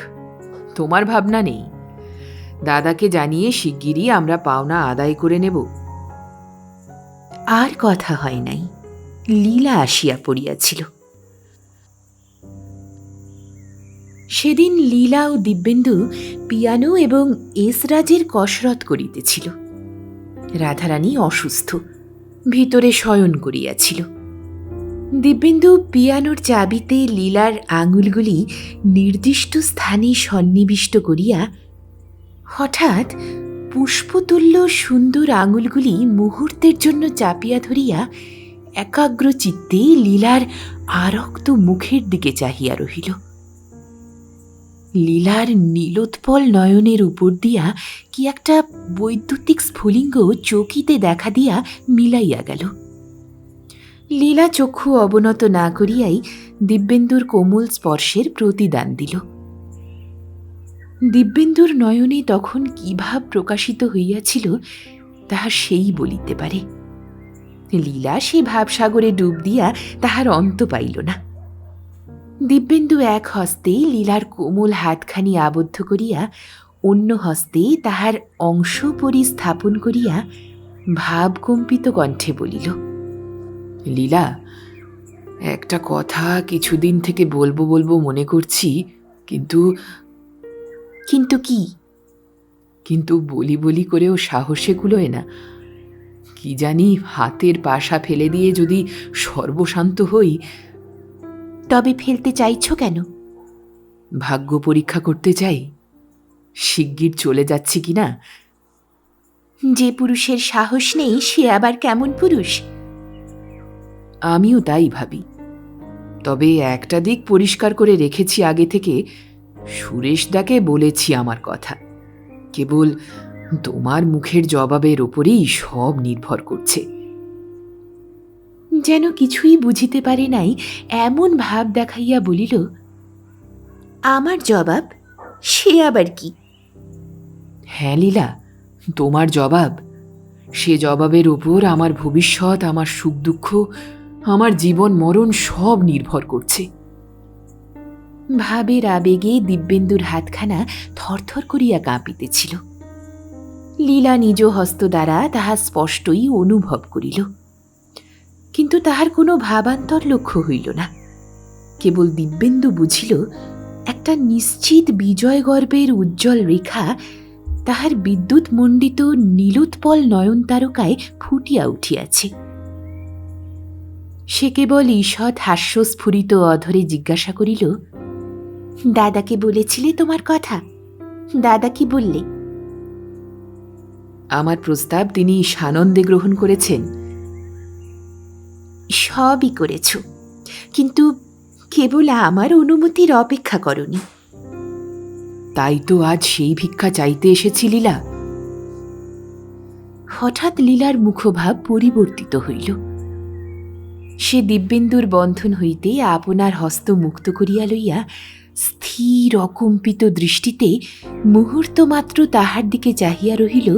তোমার ভাবনা নেই। দাদাকে জানিয়ে শিগগিরই আমরা পাওনা আদায় করে নেব। আর কথা হয় নাই। লীলা আসিয়া পড়িয়াছিল। সেদিন লীলা ও দিব্যেন্দু পিয়ানো এবং এসরাজের কসরত করিতেছিল। রাধারানী অসুস্থ, ভিতরে শয়ন করিয়াছিল। দিব্যেন্দু পিয়ানোর চাবিতে লীলার আঙুলগুলি নির্দিষ্ট স্থানে সন্নিবিষ্ট করিয়া হঠাৎ পুষ্পতুল্য সুন্দর আঙুলগুলি মুহূর্তের জন্য চাপিয়া ধরিয়া একাগ্র চিত্তে লীলার আরক্ত মুখের দিকে চাহিয়া রহিল। লীলার নীলোৎপল নয়নের উপর দিয়া কি একটা বৈদ্যুতিক স্ফুলিঙ্গ চকিতে দেখা দিয়া মিলাইয়া গেল। লীলা চক্ষু অবনত না করিয়াই দিব্যেন্দুর কোমল স্পর্শের প্রতিদান দিল। দিব্যেন্দুর নয়নে তখন কি ভাব প্রকাশিত হইয়াছিল তাহা সেই বলিতে পারে। লীলা সে ভাবসাগরে ডুব দিয়া তাহার অন্ত পাইল না। দিব্যেন্দু এক হস্তে লীলার কোমল হাতখানি আবদ্ধ করিয়া অন্য হস্তে তাহার অংশ পরিস্থাপন করিয়া ভাবকম্পিত কণ্ঠে বলিল, লীলা, একটা কথা কিছুদিন থেকে বলবো বলবো মনে করছি, কিন্তু কিন্তু কি? কিন্তু বলি বলি করেও সাহসে কুলোয় না। কি জানি, হাতের পাশা ফেলে দিয়ে যদি সর্বশান্ত হই। তবে ফেলতে চাইছ কেন? ভাগ্য পরীক্ষা করতে চাই, শিগগির চলে যাচ্ছি কিনা। যে পুরুষের সাহস নেই সে আবার কেমন পুরুষ? আমিও তাই ভাবি। তবে একটা দিক পরিষ্কার করে রেখেছি আগে থেকে, সুরেশদাকে বলেছি আমার কথা। কেবল তোমার মুখের জবাবের ওপরেই সব নির্ভর করছে। যেন কিছুই বুঝিতে পারে নাই এমন ভাব দেখাইয়া বলিল, আমার জবাব? সে আবার কি? হ্যাঁ লীলা, তোমার জবাব। সে জবাবের ওপর আমার ভবিষ্যৎ, আমার সুখ দুঃখ, আমার জীবন মরণ সব নির্ভর করছে। ভাবের আবেগে দিব্যেন্দুর হাতখানা থরথর করিয়া কাঁপিতেছিল। লীলা নিজ হস্ত দ্বারা তাহা স্পষ্টই অনুভব করিল, কিন্তু তাহার কোনো ভাবান্তর লক্ষ্য হইল না। কেবল দিব্যেন্দু বুঝিল একটা নিশ্চিত বিজয় গর্বের উজ্জ্বল রেখা তাহার বিদ্যুৎ মণ্ডিত নীলোৎপল নয়ন তারকায় ফুটিয়া উঠিয়াছে। সে কেবল ঈষৎ হাস্যস্ফুরিত অধরে জিজ্ঞাসা করিল, দাদাকে বলেছিলে তোমার কথা? দাদা কি বললে? আমার প্রস্তাব তিনি সানন্দে গ্রহণ করেছেন। সবই করেছ, কিন্তু কেবল আমার অনুমতির অপেক্ষা করনি। তাই তো আজ সেই ভিক্ষা চাইতে এসেছি লীলা। হঠাৎ লীলার মুখভাব পরিবর্তিত হইল। সে দিব্যেন্দুর বন্ধন হইতে আপনার হস্ত মুক্ত করিয়া লইয়া স্থির অকম্পিত দৃষ্টিতে মুহূর্তমাত্র তাহার দিকে চাহিয়া রহিল।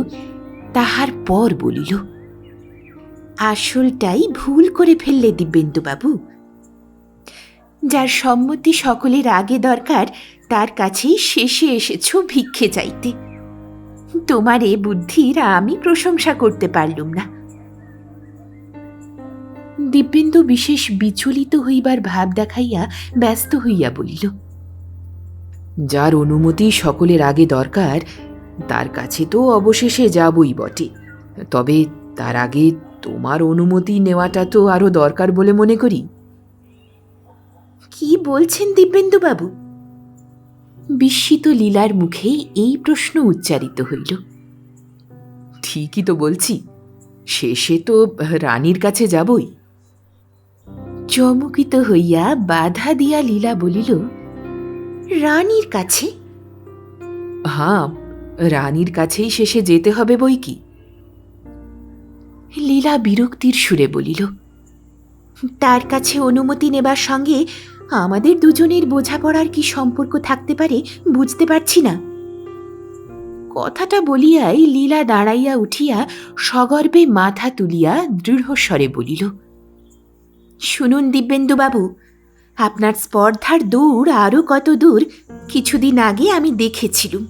তাহার পর বলিল, আসলটাই ভুল করে ফেললে দিব্যেন্দুবাবু। যার সম্মতি সকলের আগে দরকার তার কাছেই শেষে এসেছ ভিক্ষে চাইতে। তোমার এ বুদ্ধির আমি প্রশংসা করতে পারলুম না। দিব্যেন্দু বিশেষ বিচলিত হইবার ভাব দেখাইয়া ব্যস্ত হইয়া বলিল, যার অনুমতি সকলের আগে দরকার তার কাছে তো অবশেষে যাবই বটে, তবে তার আগে তোমার অনুমতি নেওয়াটা তো আরো দরকার বলে মনে করি। কি বলছেন দিব্যেন্দুবাবু? বিস্মিত লীলার মুখে এই প্রশ্ন উচ্চারিত হইল। ঠিকই তো বলছি, শেষে তো রানীর কাছে যাবই। চমকিত হইয়া বাধা দিয়া লীলা বলিল, রানীর কাছে? হ্যাঁ, রানীর কাছেই শেষে যেতে হবে বই কি। লীলা বিরক্তির সুরে বলিল, তার কাছে অনুমতি নেবার সঙ্গে আমাদের দুজনের বোঝাপড়ার কি সম্পর্ক থাকতে পারে বুঝতে পারছি না। কথাটা বলিয়াই লীলা দাঁড়াইয়া উঠিয়া সগর্বে মাথা তুলিয়া দৃঢ়স্বরে বলিল, শুনুন দিব্যেন্দুবাবু, আপনার স্পর্ধার দৌড় আরও কত দূর কিছুদিন আগে আমি দেখেছিলুম।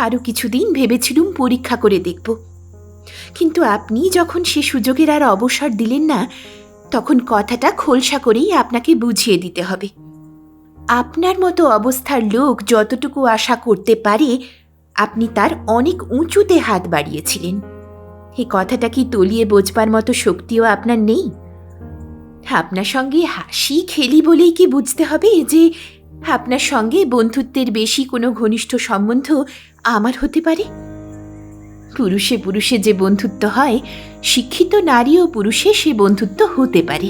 আরও কিছুদিন ভেবেছিলুম পরীক্ষা করে দেখব, কিন্তু আপনি যখন সে সুযোগের আর অবসর দিলেন না, তখন কথাটা খোলসা করেই আপনাকে বুঝিয়ে দিতে হবে। আপনার মতো অবস্থার লোক যতটুকু আশা করতে পারে আপনি তার অনেক উঁচুতে হাত বাড়িয়েছিলেন। এই কথাটা কি তলিয়ে বোঝবার মতো শক্তিও আপনার নেই? আপনার সঙ্গে হাসি খেলি বলেই কি বুঝতে হবে যে আপনার সঙ্গে বন্ধুত্বের বেশি কোনো ঘনিষ্ঠ সম্বন্ধ আমার হতে পারে? পুরুষে পুরুষে যে বন্ধুত্ব হয়, শিক্ষিত নারী ও পুরুষে সে বন্ধুত্ব হতে পারে।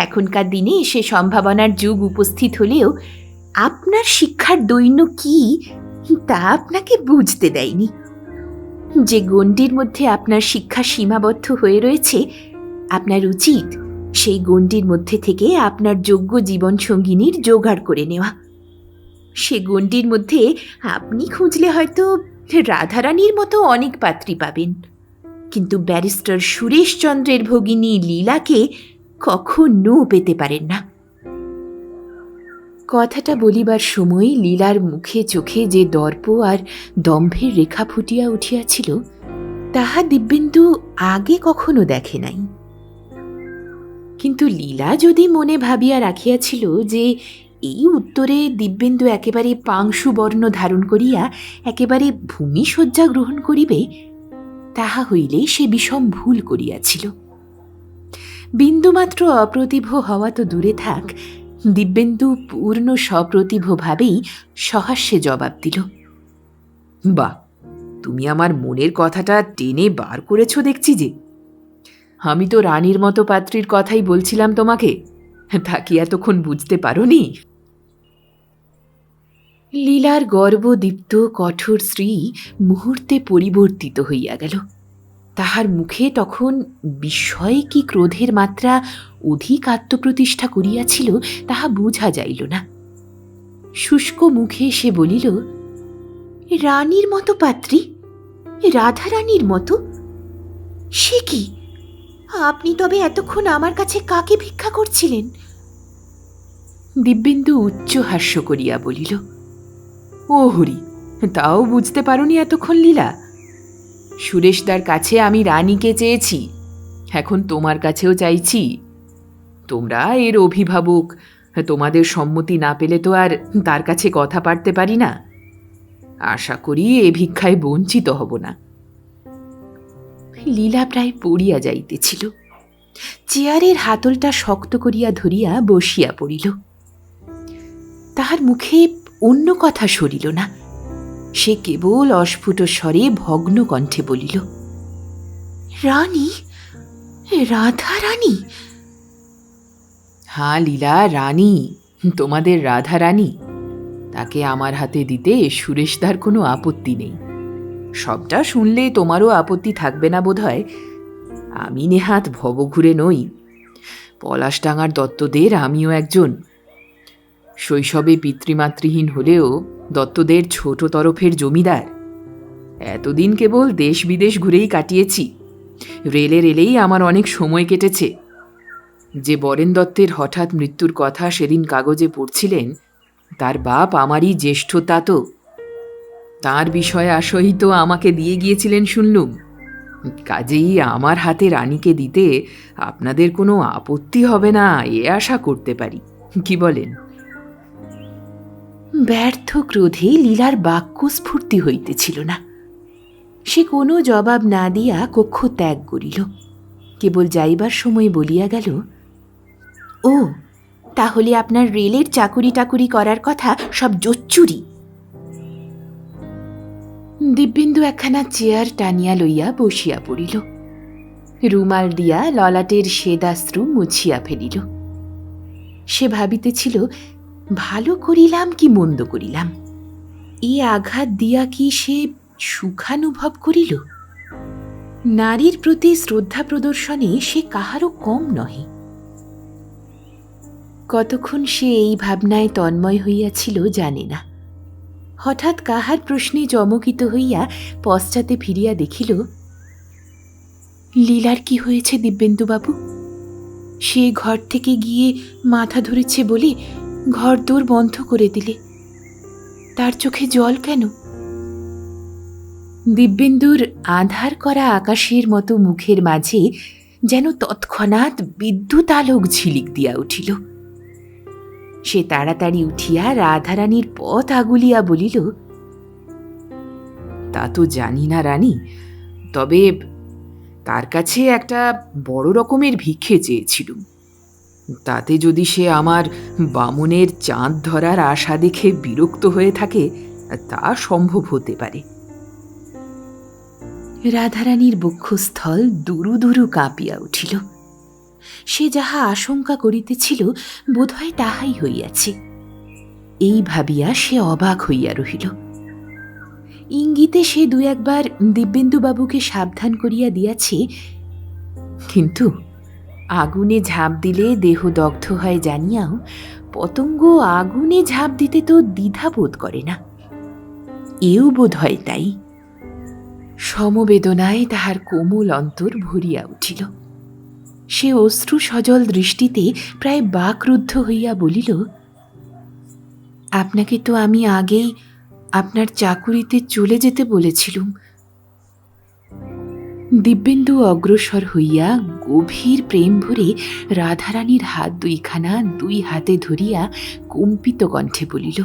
এখনকার দিনে সে সম্ভাবনার যুগ উপস্থিত হলেও আপনার শিক্ষার দৈন্য কি তা আপনাকে বুঝতে দেয়নি। যে গণ্ডির মধ্যে আপনার শিক্ষা সীমাবদ্ধ হয়ে রয়েছে, আপনার উচিত সেই গণ্ডির মধ্যে থেকে আপনার যোগ্য জীবনসঙ্গিনীর জোগাড় করে নেওয়া। সে গণ্ডির মধ্যে আপনি খুঁজলে হয়তো রাধারানীর মতো অনেক পাত্রী পাবেন, কিন্তু ব্যারিস্টার সুরেশচন্দ্রের ভগিনী লীলাকে কখনো পেতে পারেন না। কথাটা বলিবার সময় লীলার মুখে চোখে যে দর্প আর দম্ভের রেখা ফুটিয়া উঠিয়াছিল, তাহা দিব্যেন্দু আগে কখনো দেখে নাই। কিন্তু লীলা যদি মনে ভাবিয়া রাখিয়াছিল যে এই উত্তরে দিব্যেন্দু একেবারে পাংশু বর্ণ ধারণ করিয়া একেবারে ভূমিশয্যা গ্রহণ করিবে, তাহা হইলে সে বিষম ভুল করিয়াছিল। বিন্দুমাত্র অপ্রতিভ হওয়া তো দূরে থাক, দিব্যেন্দু পূর্ণ সপ্রতিভভাবেই সহাস্যে জবাব দিল, বাহ, তুমি আমার মনের কথাটা টেনে বার করেছ দেখছি যে। আমি তো রানীর মতো পাত্রীর কথাই বলছিলাম তোমাকে, তা কি এতক্ষণ বুঝতে পারোনি? লীলার গর্বদীপ্ত কঠোর শ্রী মুহূর্তে পরিবর্তিত হইয়া গেল। তাহার মুখে তখন বিস্ময়ে কি ক্রোধের মাত্রা অধিক আত্মপ্রতিষ্ঠা করিয়াছিল তাহা বুঝা যাইল না। শুষ্ক মুখে সে বলিল, রানীর মতো পাত্রী? রাধারানীর মতো? সে কি? আপনি তবে এতক্ষণ আমার কাছে কাকে ভিক্ষা করছিলেন? দিব্যেন্দু উচ্চ হাস্য করিয়া বলিল, ও হরি, তাও বুঝতে পারোনি এতক্ষণ লীলা? সুরেশদার কাছে আমি রানীকে চেয়েছি, এখন তোমার কাছেও চাইছি। তোমরা এর অভিভাবক, তোমাদের সম্মতি না পেলে তো আর তার কাছে কথা পারতে পারি না। আশা করি এ ভিক্ষায় বঞ্চিত হব না। লীলা প্রায় পড়িয়া যাইতেছিল, চেয়ারের হাতলটা শক্ত করিয়া ধরিয়া বসিয়া পড়িল। তাহার মুখে অন্য কথা সরিল না, সে কেবল অস্ফুট স্বরে ভগ্ন কণ্ঠে বলিল, রানী? রাধা রানী? হ্যাঁ লীলা, রানী, তোমাদের রাধা রানী। তাকে আমার হাতে দিতে সুরেশদার কোনো আপত্তি নেই। সবটা শুনলে তোমারও আপত্তি থাকবে না বোধ হয়। আমি নেহাত ভবঘুরে নই, পলাশডাঙ্গার দত্তদের আমিও একজন। শৈশবে পিতৃমাতৃহীন হলেও দত্তদের ছোট তরফের জমিদার। এতদিন কেবল দেশ বিদেশ ঘুরেই কাটিয়েছি, রেলে রেলেই আমার অনেক সময় কেটেছে। যে বরেন দত্তের হঠাৎ মৃত্যুর কথা সেদিন কাগজে পড়ছিলেন, তার বাপ আমারই জ্যেষ্ঠ তাতো। তাঁর বিষয়ে আশয়ই তো আমাকে দিয়ে গিয়েছিলেন শুনলুম। কাজেই আমার হাতে রানীকে দিতে আপনাদের কোনো আপত্তি হবে না এ আশা করতে পারি, কি বলেন? ব্যর্থ ক্রোধে লীলার বাক্যস্ফূর্তি হইতেছিল না। সে কোনো জবাব না দিয়া কক্ষ ত্যাগ করিল। কেবল যাইবার সময় বলিয়া গেল, ও তাহলে আপনার রেলের চাকুরি টাকুরি করার কথা সব জোচ্চুরি। দিব্যেন্দু একখানা চেয়ার টানিয়া লইয়া বসিয়া পড়িল। রুমাল দিয়া ললাটের সেদাশ্রু মুছিয়া ফেলিল। সে ভাবিতেছিল, ভালো করিলাম কি মন্দ করিলাম? এই আঘাত দিয়া কি সে সুখানুভব করিল? নারীর প্রতি শ্রদ্ধা প্রদর্শনে সে কাহারও কম নহে। কতক্ষণ সে এই ভাবনায় তন্ময় হইয়াছিল জানে না। হঠাৎ কাহার প্রশ্নে চমকিত হইয়া পশ্চাতে ফিরিয়া দেখিল, লীলার কি হয়েছে দিব্যেন্দুবাবু? সে ঘর থেকে গিয়ে মাথা ধরেছে বলে ঘর দোর বন্ধ করে দিলে। তার চোখে জল কেন? দিব্যেন্দুর আঁধার করা আকাশের মতো মুখের মাঝে যেন তৎক্ষণাৎ বিদ্যুৎ আলোক ঝিলিক দিয়া উঠিল। সে তাড়াতাড়ি উঠিয়া রাধারানীর পথ আগুলিয়া বলিল, তা তো জানি না রানী, তবে তার কাছে একটা বড় রকমের ভিক্ষে চেয়েছিলুম। তাতে যদি সে আমার বামুনের চাঁদ ধরার আশা দেখে বিরক্ত হয়ে থাকে তা সম্ভব হতে পারে। রাধারানীর বক্ষস্থল দুরু দুরু কাঁপিয়া উঠিল। সে যাহা আশঙ্কা করিতেছিল বোধহয় তাহাই হইয়াছে। এই ভাবিয়া সে অবাক হইয়া রহিল। ইঙ্গিতে সে দু একবার দিব্যেন্দুবাবুকে সাবধান করিয়া দিয়াছে, কিন্তু আগুনে ঝাঁপ দিলে দেহ দগ্ধ হয় জানিয়াও পতঙ্গ আগুনে ঝাঁপ দিতে তো দ্বিধা বোধ করে না। এও বোধ হয় তাই। সমবেদনায় তাহার কোমল অন্তর ভরিয়া উঠিল। সে অশ্রু সজল দৃষ্টিতে প্রায় বাকরুদ্ধ হইয়া বলিল, আপনাকে তো আমি আগেই আপনার চাকুরিতে চলে যেতে বলেছিলুম। দিব্যেন্দু অগ্রসর হইয়া গভীর প্রেম ভরে রাধারানীর হাত দুইখানা দুই হাতে ধরিয়া কম্পিত কণ্ঠে বলিল,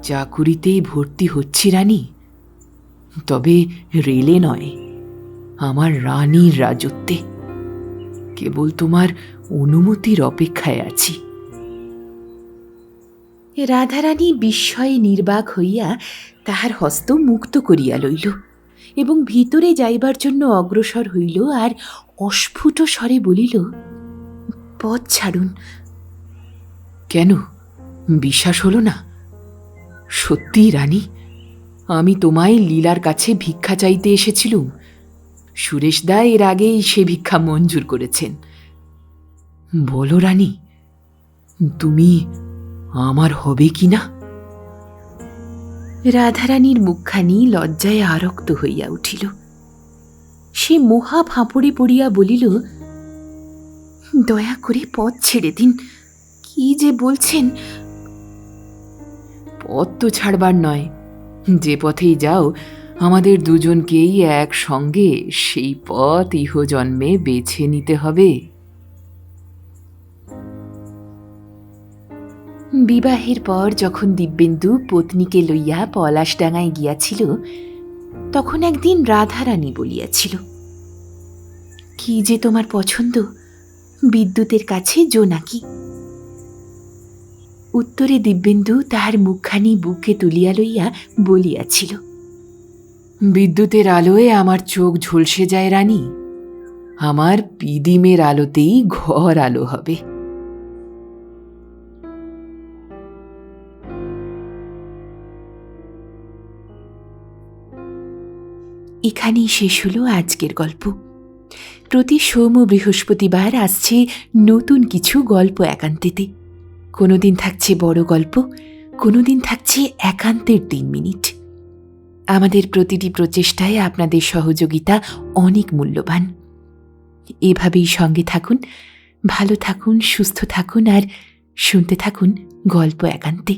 চাকুরিতেই ভর্তি হচ্ছি রানী, তবে রেলে নয়, আমার রানীর রাজত্বে। কেবল তোমার অনুমতির অপেক্ষায় আছি। রাধারানী বিস্ময়ে নির্বাক হইয়া তাহার হস্ত মুক্ত করিয়া লইল এবং ভিতরে যাইবার জন্য অগ্রসর হইল, আর অস্ফুট স্বরে বলিল, পথ ছাড়ুন। কেন, বিশ্বাস হল না? সত্যি রানী, আমি তোমায় লীলার কাছে ভিক্ষা চাইতে এসেছিলুম। সুরেশদা এর আগেই সে ভিক্ষা মঞ্জুর করেছেন। বলো রানী, তুমি আমার হবে কি না? রাধারানীর মুখখানি লজ্জায় আরক্ত হইয়া উঠিল। সে মহা ফাঁপড়ে পড়িয়া বলিল, দয়া করে পথ ছেড়ে দিন। কি যে বলছেন? পথ তো ছাড়বার নয়, যে পথেই যাও আমাদের দুজনকেই একসঙ্গে সেই পথ ইহজন্মে বেছে নিতে হবে। বিবাহের পর যখন দিব্যেন্দু পত্নীকে লইয়া পলাশডাঙ্গায় গিয়াছিল, তখন একদিন রাধারানী বলিয়াছিল, কি যে তোমার পছন্দ, বিদ্যুতের কাছে জোনাকি? উত্তরে দিব্যেন্দু তাহার মুখখানি বুকে তুলিয়া লইয়া বলিয়াছিল, বিদ্যুতের আলোয় আমার চোখ ঝলসে যায় রানী, আমার পিদিমের আলোতেই ঘর আলো হবে। এখানেই শেষ হলো আজকের গল্প। প্রতি সোম ও বৃহস্পতিবার আসছে নতুন কিছু গল্প একান্তেতে। কোনোদিন থাকছে বড় গল্প, কোনোদিন থাকছে একান্তের 3 মিনিট। আমাদের প্রতিটি প্রচেষ্টায় আপনাদের সহযোগিতা অনেক মূল্যবান। এভাবেই সঙ্গে থাকুন, ভালো থাকুন, সুস্থ থাকুন আর শুনতে থাকুন গল্প একান্তে।